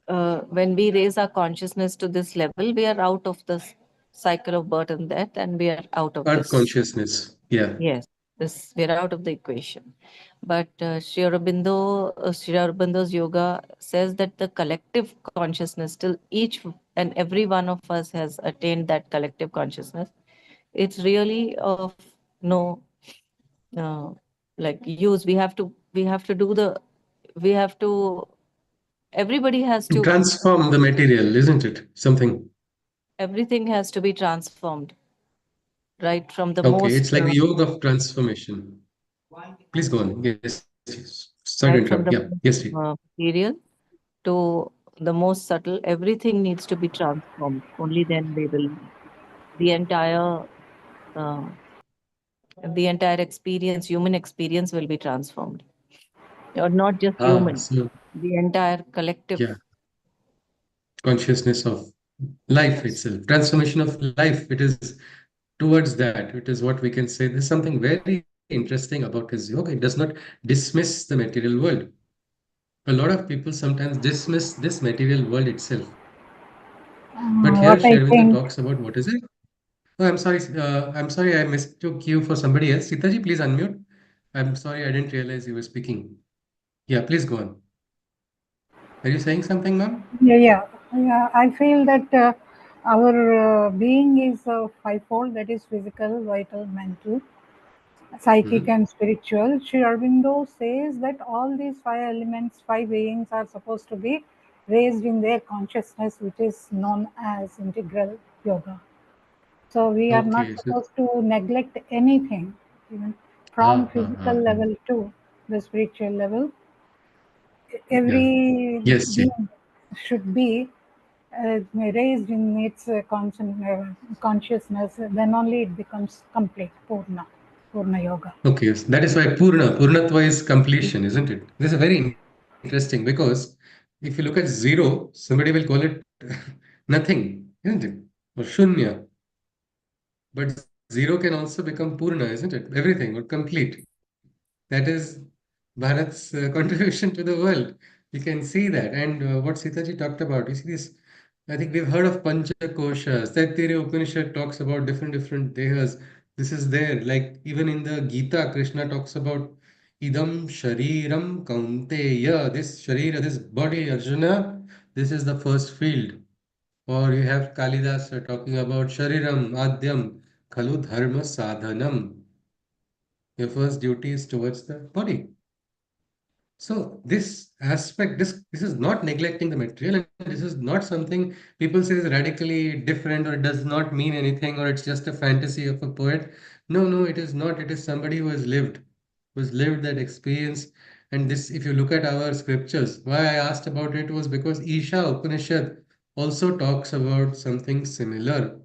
when we raise our consciousness to this level, we are out of this cycle of birth and death, and we are out of Earth this. consciousness. Yeah. Yes, this we are out of the equation. But Sri Aurobindo's yoga says that the collective consciousness, till each and every one of us has attained that collective consciousness. It's really of no uh, like use. We have to do the we have to everybody has to Transform the material, isn't it? Something. everything has to be transformed, right from the Okay, most it's like the yoga of transformation. Please go on. Yes, yes. Sorry to right interrupt. from Yeah, the yes, please. material to the most subtle. Everything needs to be transformed. Only then we will the entire uh, the entire experience, human experience, will be transformed, or not just human, So the entire collective. yeah, consciousness of life Yes. itself, transformation of life. It is towards that. It is what we can say. There's something very interesting about his yoga. It does not dismiss the material world. A lot of people sometimes dismiss this material world itself. But here, What Sri I Aurobindo think, talks about what is it? Oh, I'm sorry. I'm sorry. I mistook you for somebody else. Sitaji, please unmute. I'm sorry. I didn't realize you were speaking. Yeah, please go on. Are you saying something, ma'am? yeah, I feel that our being is fivefold, that is physical, vital, mental, psychic, Hmm. and spiritual. Sri Aurobindo says that all these five elements, five beings, are supposed to be raised in their consciousness, which is known as integral yoga. So we are not Okay. So, supposed to neglect anything, even from physical level to the spiritual level. yeah. Every Yes, yes. being should be raised in its consciousness. Then only it becomes complete, Purna Yoga. Okay. Yes. That is why Purnatva is completion, isn't it? This is very interesting because if you look at zero, somebody will call it nothing, isn't it? Or Shunya. But zero can also become Purna, isn't it? Everything or complete. That is Bharat's contribution to the world. You can see that. And what Sitaji talked about, you see this, I think we've heard of Pancha Koshas. Taittiriya Upanishad talks about different dehas. This is there. Like even in the Gita, Krishna talks about Idam Shariram Kaunteya. This Sharira, this body, Arjuna, this is the first field. Or you have Kalidas talking about Shariram Adyam Khalu Dharma Sadhanam. Your first duty is towards the body. So this aspect, this is not neglecting the material, and this is not something people say is radically different, or it does not mean anything, or it's just a fantasy of a poet. No, no, it is not. It is somebody who has lived that experience. And this, if you look at our scriptures, why I asked about it was because Isha Upanishad also talks about something similar.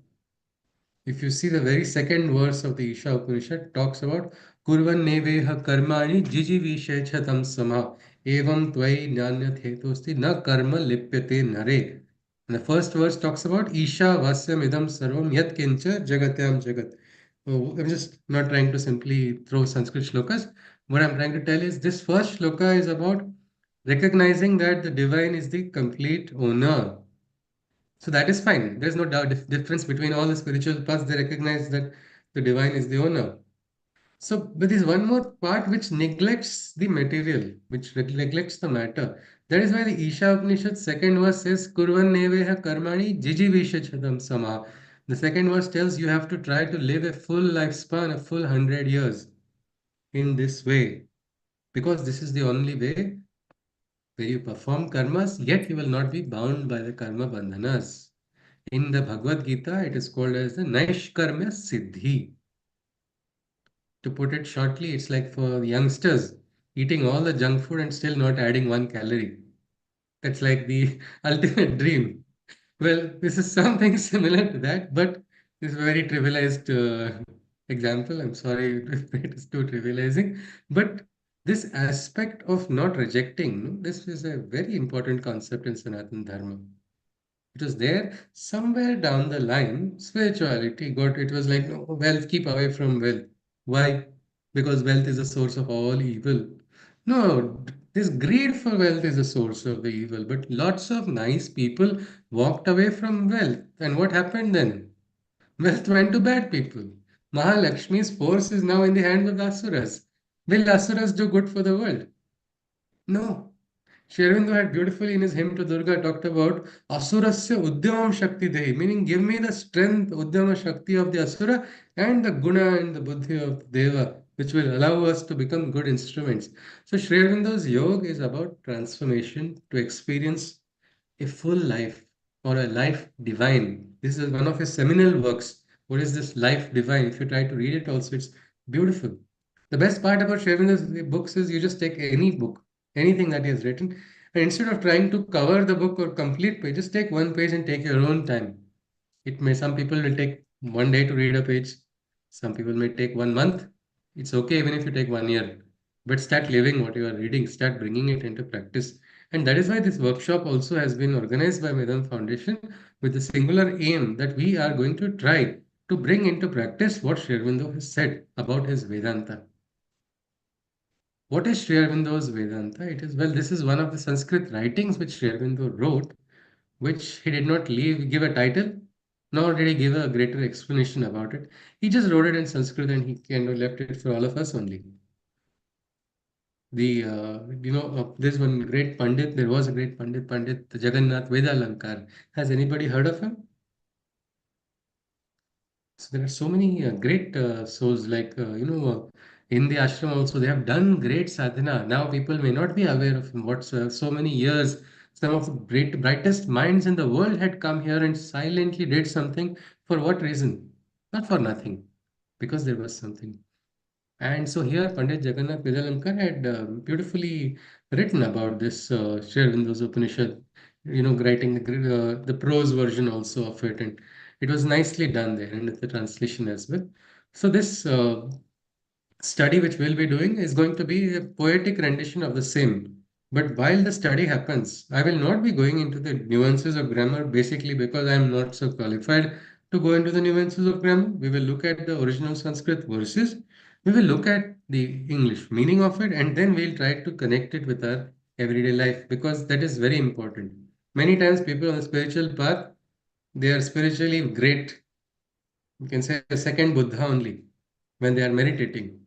If you see the very second verse of the Isha Upanishad talks about Kurvan neveha karmani jijivishechatam sama evam tvai nyanyathethosti na karma lipyate nare. And the first verse talks about Isha vasyam idam sarvam yat kincha jagatyam jagat. Oh, I'm just not trying to simply throw Sanskrit shlokas. What I'm trying to tell is this first shloka is about recognizing that the divine is the complete owner. So that is fine. There's no doubt difference between all the spiritual paths. They recognize that the divine is the owner. So, but there's one more part which neglects the material, which neglects the matter. That is why the Isha Upanishad second verse says, Kurvan neveha karmani jijivishachadam sama. The second verse tells you have to try to live a full lifespan, a full 100 years in this way. Because this is the only way where you perform karmas, yet you will not be bound by the karma bandhanas. In the Bhagavad Gita, it is called as the Naishkarmya Siddhi. To put it shortly, it's like for youngsters eating all the junk food and still not adding 1 calorie. That's like the ultimate dream. Well, this is something similar to that, but this is a very trivialized example. I'm sorry if it is too trivializing, but this aspect of not rejecting, no, this is a very important concept in Sanatana Dharma. It was there somewhere down the line. Spirituality got it was like, no, wealth, keep away from wealth. Why? Because wealth is the source of all evil. No, this greed for wealth is the source of the evil. But lots of nice people walked away from wealth. And what happened then? Wealth went to bad people. Mahalakshmi's force is now in the hands of the Asuras. Will Asuras do good for the world? No. Sri Aurobindo had beautifully in his hymn to Durga talked about Asurasya Udyamam Shakti Dehi, meaning give me the strength, Udyama Shakti of the Asura and the Guna and the Buddhi of Deva, which will allow us to become good instruments. So Sri Aurobindo's yoga is about transformation to experience a full life or a life divine. This is one of his seminal works. What is this life divine? If you try to read it also, it's beautiful. The best part about Sri Aurobindo books is you just take any book, anything that he has written, and instead of trying to cover the book or complete page, just take one page and take your own time. It may some people will take 1 day to read a page, some people may take 1 month. It's okay even if you take 1 year, but start living what you are reading, start bringing it into practice. And that is why this workshop also has been organized by Midam Foundation with the singular aim that we are going to try to bring into practice what Sri Aurobindo has said about his Vedanta. What is Sri Aurobindo's Vedanta? It is, well, this is one of the Sanskrit writings which Sri Aurobindo wrote, which he did not give a title, nor did he give a greater explanation about it. He just wrote it in Sanskrit and he kind of left it for all of us only. There's one great Pandit, there was a great Pandit Jagannath Vedalankar. Has anybody heard of him? So there are so many great souls in the ashram also they have done great sadhana. Now people may not be aware of him whatsoever. So many years, some of the brightest minds in the world had come here and silently did something. For what reason? Not for nothing, because there was something. And so here Pandit Jagannath Vidalankar had beautifully written about this Sri Aurobindo's Upanishad, writing the prose version also of it. And it was nicely done there and the translation as well. So this study which we'll be doing is going to be a poetic rendition of the same. But while the study happens, I will not be going into the nuances of grammar basically because I am not so qualified to go into the nuances of grammar. We will look at the original Sanskrit verses, we will look at the English meaning of it, and then we'll try to connect it with our everyday life because that is very important. Many times, people on the spiritual path they are spiritually great. You can say a second Buddha only when they are meditating.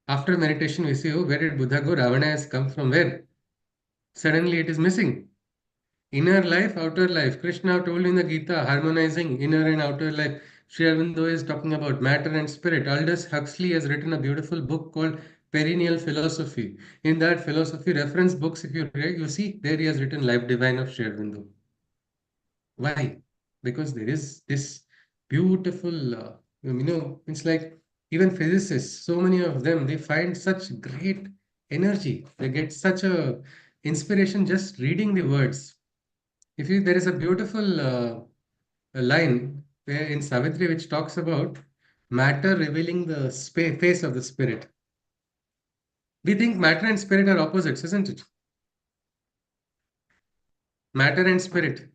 After meditation, we see, oh, where did Buddha go? Ravana has come from where? Suddenly it is missing. Inner life, outer life. Krishna told in the Gita, harmonizing inner and outer life. Sri Aurobindo is talking about matter and spirit. Aldous Huxley has written a beautiful book called Perennial Philosophy. In that philosophy reference books, if you read, you see there he has written Life Divine of Sri Aurobindo. Why? Because there is this beautiful, it's like even physicists, so many of them, they find such great energy. They get such a inspiration just reading the words. There is a beautiful line in Savitri, which talks about matter revealing the face of the spirit. We think matter and spirit are opposites, isn't it? Matter and spirit.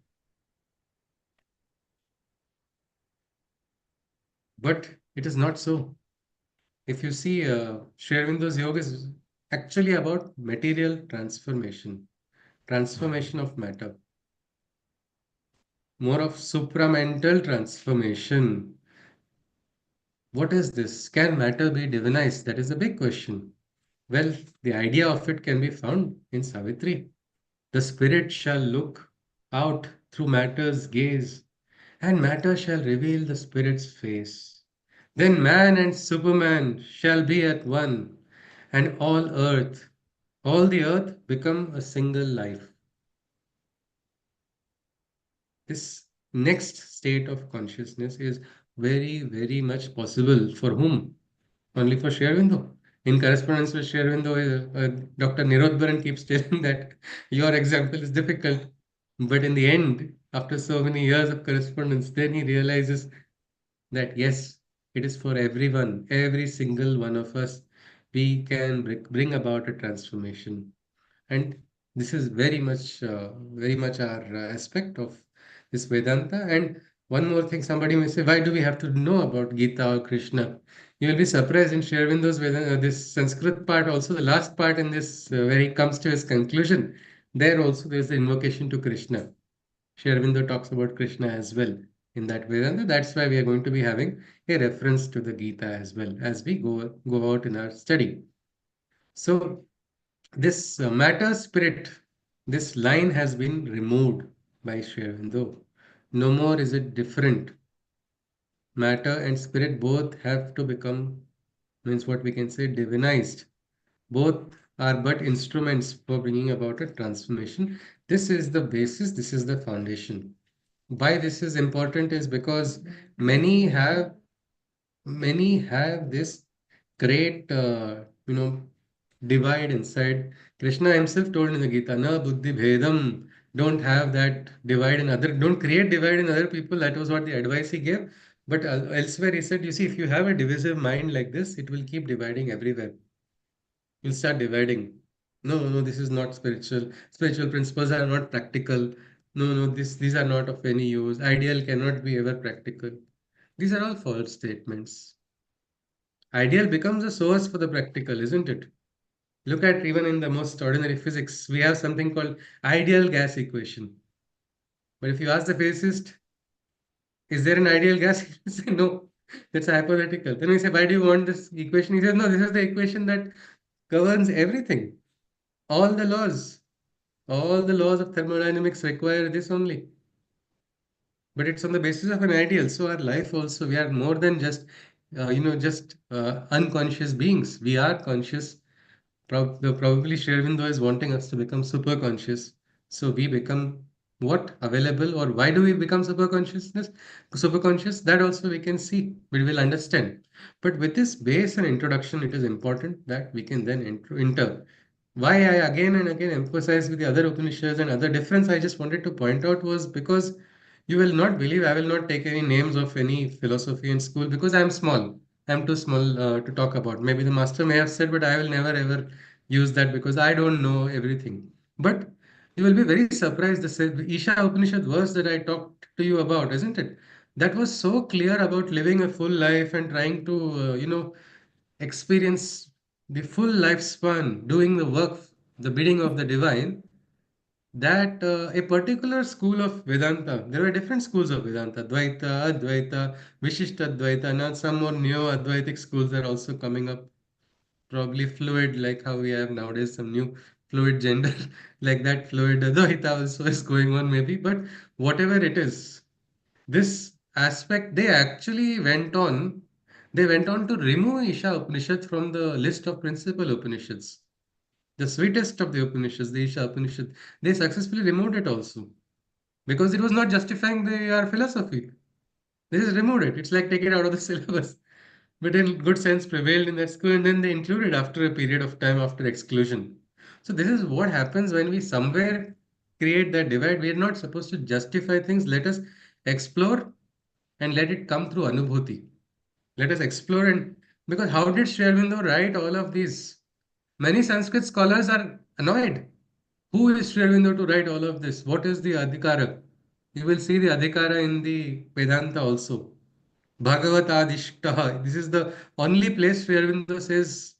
But it is not so. If you see, Sri Aurobindo's yoga is actually about material transformation, transformation of matter, more of supramental transformation. What is this? Can matter be divinized? That is a big question. Well, the idea of it can be found in Savitri. The spirit shall look out through matter's gaze, and matter shall reveal the spirit's face. Then man and Superman shall be at one, and all the earth become a single life. This next state of consciousness is very, very much possible for whom? Only for Sri Aurobindo. In correspondence with Sri Aurobindo, Dr. Nirodharan keeps telling that your example is difficult. But in the end, after so many years of correspondence, then he realizes that yes, it is for everyone, every single one of us. We can bring about a transformation. And this is very much our aspect of this Vedanta. And one more thing, somebody may say, why do we have to know about Gita or Krishna? You will be surprised in Sri Aurobindo's Vedanta, this Sanskrit part, also the last part in this, where he comes to his conclusion. There also there is the invocation to Krishna. Sri Aurobindo talks about Krishna as well in that Vedanta. That's why we are going to be having a reference to the Gita as well as we go out in our study. So this matter spirit, this line has been removed by Sri Aurobindo. No more is it different. Matter and spirit both have to become, means what we can say, divinized. Both are but instruments for bringing about a transformation. This is the basis, this is the foundation. Why this is important is because many have this great divide inside. Krishna himself told in the Gita, na buddhi bhedam, don't have that divide in other, don't create divide in other people. That was what the advice he gave. But elsewhere he said, you see, if you have a divisive mind like this, it will keep dividing everywhere. You'll start dividing. No, this is not spiritual. Spiritual principles are not practical. No, these are not of any use. Ideal cannot be ever practical. These are all false statements. Ideal becomes a source for the practical, isn't it? Look at even in the most ordinary physics, we have something called ideal gas equation. But if you ask the physicist, is there an ideal gas? He will say no. That's hypothetical. Then we say, why do you want this equation? He says, no, this is the equation that governs everything. All the laws. All the laws of thermodynamics require this only. But it's on the basis of an ideal. So our life also, we are more than just, unconscious beings. We are conscious. Probably Sri Aurobindo is wanting us to become super conscious. So we become what available, or why do we become super conscious? That also we can see, we will understand. But with this base and introduction, it is important that we can then enter. Why I again and again emphasize with the other Upanishads and other difference I just wanted to point out was because you will not believe, I will not take any names of any philosophy in school because I'm small. I'm too small to talk about. Maybe the master may have said, but I will never ever use that because I don't know everything. But you will be very surprised. The Isha Upanishad verse that I talked to you about, isn't it? That was so clear about living a full life and trying to, experience the full lifespan, doing the work, the bidding of the divine, that a particular school of Vedanta, there were different schools of Vedanta, Dvaita, Advaita, Vishishta Advaita, now some more neo-Advaitic schools are also coming up, probably fluid, like how we have nowadays some new fluid gender, like that fluid Advaita also is going on maybe, but whatever it is, this aspect, they went on to remove Isha Upanishad from the list of principal Upanishads. The sweetest of the Upanishads, the Isha Upanishad, they successfully removed it also because it was not justifying their philosophy. They just removed it. It's like take it out of the syllabus. But in good sense prevailed in that school, and then they included after a period of time after exclusion. So this is what happens when we somewhere create that divide. We are not supposed to justify things. Let us explore and let it come through Anubhuti. Let us explore, and because how did Sri Aurobindo write all of these? Many Sanskrit scholars are annoyed. Who is Sri Aurobindo to write all of this? What is the Adhikara? You will see the Adhikara in the Vedanta also. Bhagavatadishtaha. This is the only place Sri Aurobindo says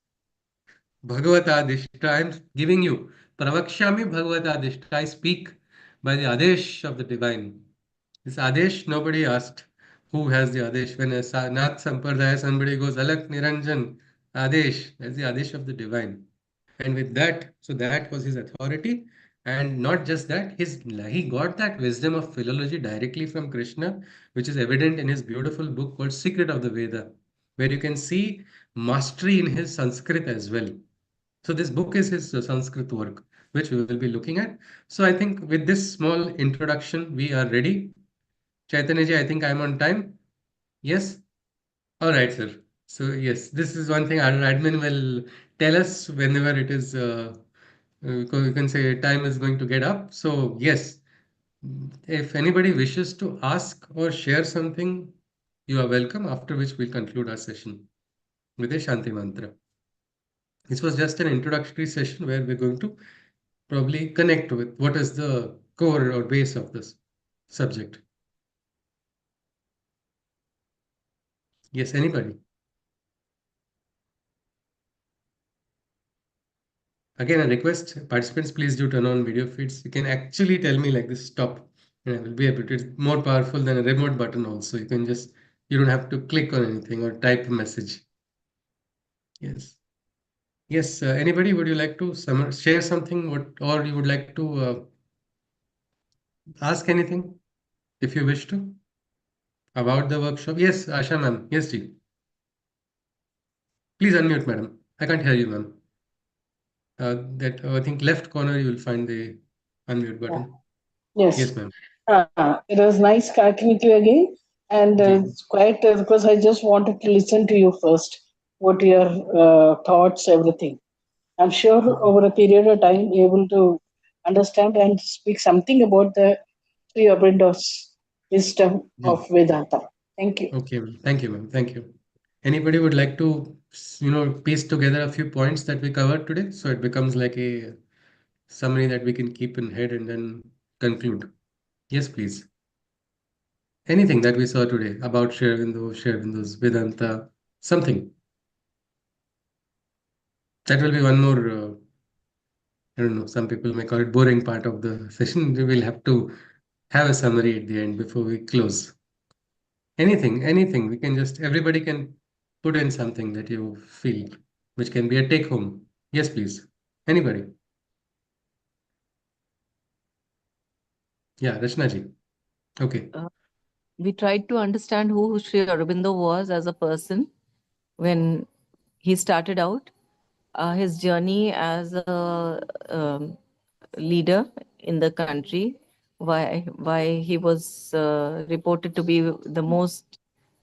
Bhagavatadishta. I am giving you. Pravakshami Bhagavatadishta. I speak by the Adesh of the divine. This Adesh, nobody asked who has the Adesh. When a Nath Sampradaya, somebody goes, Alak Niranjan, Adesh, that's the Adesh of the divine. And with that, so that was his authority. And not just that, he got that wisdom of philology directly from Krishna, which is evident in his beautiful book called Secret of the Veda, where you can see mastery in his Sanskrit as well. So this book is his Sanskrit work, which we will be looking at. So I think with this small introduction, we are ready. Chaitanya, I think I'm on time. Yes? All right, sir. So yes, this is one thing our admin will tell us whenever it is, you can say time is going to get up. So yes, if anybody wishes to ask or share something, you are welcome, after which we'll conclude our session with a Shanti Mantra. This was just an introductory session where we're going to probably connect with what is the core or base of this subject. Yes, anybody? Again, a request, participants, please do turn on video feeds. You can actually tell me like this, stop, and I will be able to. It's more powerful than a remote button also. You can just, you don't have to click on anything or type a message. Yes. Yes, anybody, would you like to share something or you would like to ask anything if you wish to about the workshop? Yes, Asha ma'am. Yes, Ji. Please unmute, madam. I can't hear you, ma'am. I think left corner you will find the unmute button. Yes. Yes, ma'am. It was nice connecting with you again. And Ji. it's quite because I just wanted to listen to you first, what your thoughts, everything. I'm sure over a period of time, you're able to understand and speak something about the Sri Aurobindo's wisdom Ji. of Vedanta. Thank you. Okay, ma'am. Thank you, ma'am. Thank you. Anybody would like to, piece together a few points that we covered today, so it becomes like a summary that we can keep in head and then conclude. Yes, please. Anything that we saw today about Sri Aurobindo's Vedanta, something. That will be one more, I don't know, some people may call it boring part of the session. We will have to have a summary at the end before we close. Anything. We can just, everybody can put in something that you feel, which can be a take home. Yes, please. Anybody? Yeah, Rachna ji. Okay. We tried to understand who Sri Aurobindo was as a person when he started out, his journey as a leader in the country, why he was reported to be the most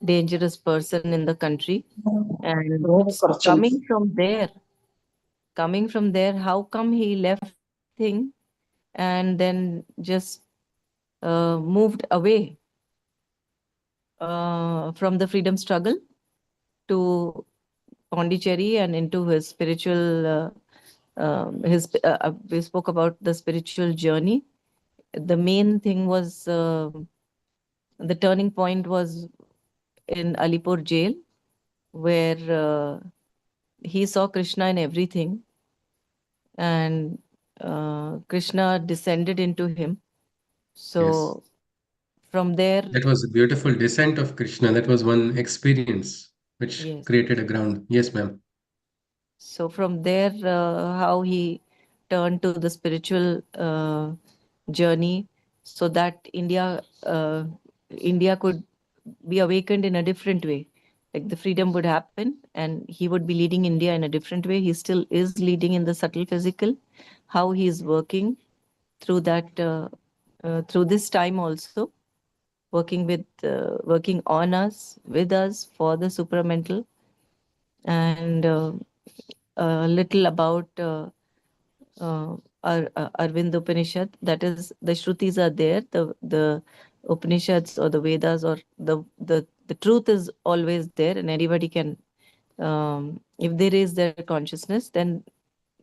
dangerous person in the country, and coming from there, how come he left everything and then just moved away from the freedom struggle to Pondicherry and into his spiritual. We spoke about the spiritual journey. The main thing was the turning point was in Alipur jail, where he saw Krishna in everything, and Krishna descended into him. So from there, That was a beautiful descent of Krishna. That was one experience which yes. created a ground. Yes, ma'am. So from there, how he turned to the spiritual journey, so that India could be awakened in a different way. Like the freedom would happen, and he would be leading India in a different way. He still is leading in the subtle physical. How he is working through that, through this time also, working on us, with us for the supramental, and a little about Arvind Upanishad. That is, the Shrutis are there. The Upanishads or the Vedas, or the truth is always there, and anybody can, if they raise their consciousness, then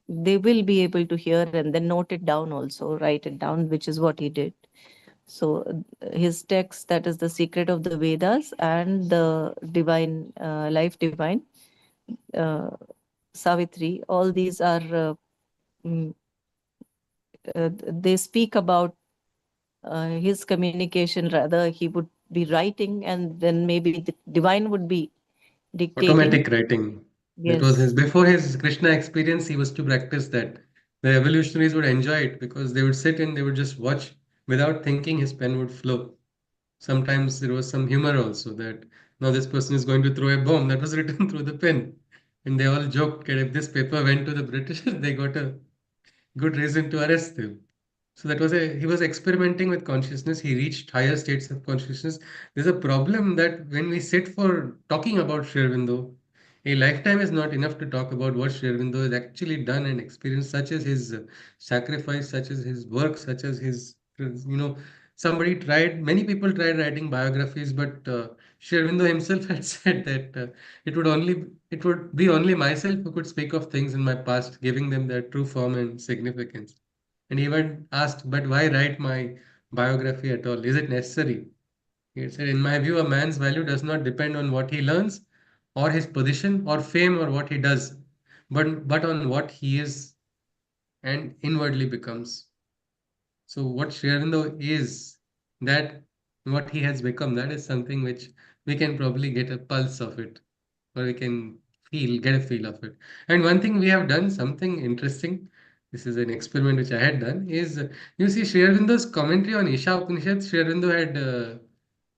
they will be able to hear and then note it down, also write it down, which is what he did. So his text, that is the secret of the Vedas and the divine, life divine, uh, Savitri, all these are, mm, they speak about his communication. Rather, he would be writing, and then maybe the divine would be dictating. Automatic writing. It was Yes. before his Krishna experience, he was to practice that. The evolutionaries would enjoy it because they would sit and they would just watch without thinking, his pen would flow. Sometimes there was some humor also that now this person is going to throw a bomb that was written through the pen. And they all joked that if this paper went to the British, they got a good reason to arrest him. So that was he was experimenting with consciousness. He reached higher states of consciousness. There's a problem that when we sit for talking about Sri Aurobindo, a lifetime is not enough to talk about what Sri Aurobindo has actually done and experienced, such as his sacrifice, such as his work, such as his, many people tried writing biographies, but Sri Aurobindo himself had said that it would be only myself who could speak of things in my past, giving them their true form and significance. And he even asked, but why write my biography at all? Is it necessary? He said, in my view, a man's value does not depend on what he learns, or his position, or fame, or what he does, but on what he is and inwardly becomes. So what Sri Aurobindo is, that what he has become, that is something which we can probably get a pulse of it, or we can get a feel of it. And one thing we have done, something interesting, this is an experiment which I had done, is you see Sri Aurobindo's commentary on Isha Upanishad, Sri Aurobindo had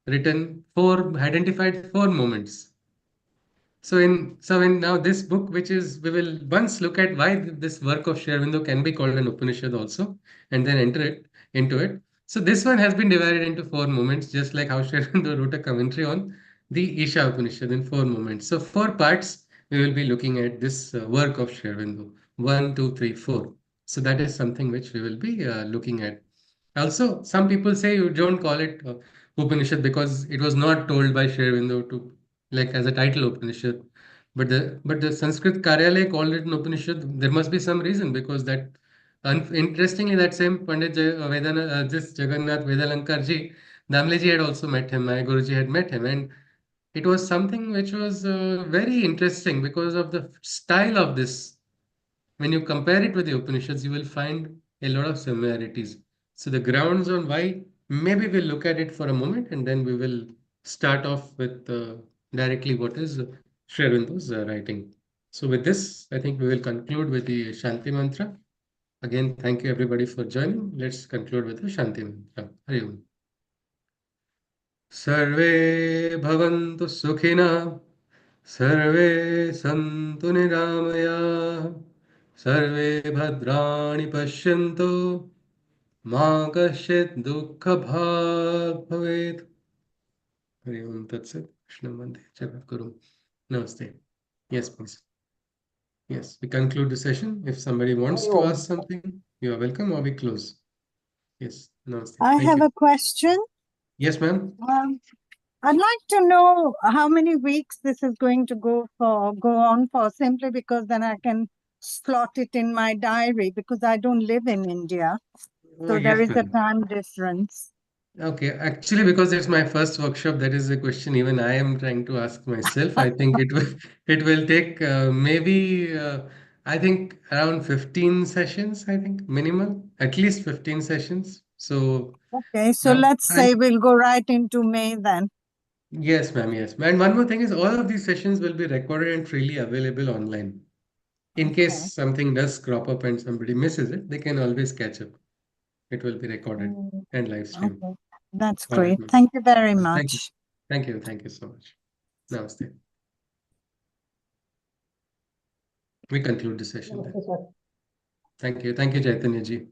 identified four moments. So in now this book, which is, we will once look at why this work of Sri Aurobindo can be called an Upanishad also, and then enter it into it. So this one has been divided into four moments, just like how Sri Aurobindo wrote a commentary on the Isha Upanishad in four moments. So four parts we will be looking at this work of Sri Aurobindo. 1, 2, 3, 4. So that is something which we will be looking at. Also, some people say you don't call it Upanishad because it was not told by Sri Aurobindo to, like, as a title Upanishad. But the Sanskrit Karyalaya called it an Upanishad. There must be some reason, because that interestingly, that same Pandit this Jagannath Vedalankar ji, Damle ji had also met him. My Guruji had met him, and it was something which was very interesting because of the style of this. When you compare it with the Upanishads, you will find a lot of similarities. So the grounds on why, maybe we'll look at it for a moment, and then we will start off with directly what is Sri Aurobindo's writing. So with this, I think we will conclude with the Shanti Mantra. Again, thank you everybody for joining. Let's conclude with the Shanti Mantra. Hari Om. Sarve bhavantu sukhina, सर्वे सन्तु निरामयाः, सर्वे भद्राणि पश्यन्तु, मा कश्चित् दुःखभाग् भवेत्. हरि ओम तत्सत्. कृष्णं वन्दे जगद्गुरुं. Namaste. Yes, please. Yes, we conclude the session. If somebody wants to ask something, you are welcome, or we close. Yes, namaste. I Thank have you. a question. Yes, ma'am. I'd like to know how many weeks this is going to go on for, simply because then I can slot it in my diary, because I don't live in India. Oh, So there yes, is a ma'am. time difference. Okay, actually, because it's my first workshop, that is a question even I am trying to ask myself. I think it will take maybe I think around 15 sessions, I think minimum, at least 15 sessions. So Okay, so let's say we'll go right into May then. yes, ma'am, yes. And one more thing is, all of these sessions will be recorded and freely available online. In Okay. case something does crop up and somebody misses it, they can always catch up. It will be recorded and live streamed. Okay, that's All right, great. ma'am. Thank you very Thank you. much. Thank you. Thank you so much. Namaste. We conclude the session then. Namaste, sir. Thank you. Thank you, Chaitanya ji.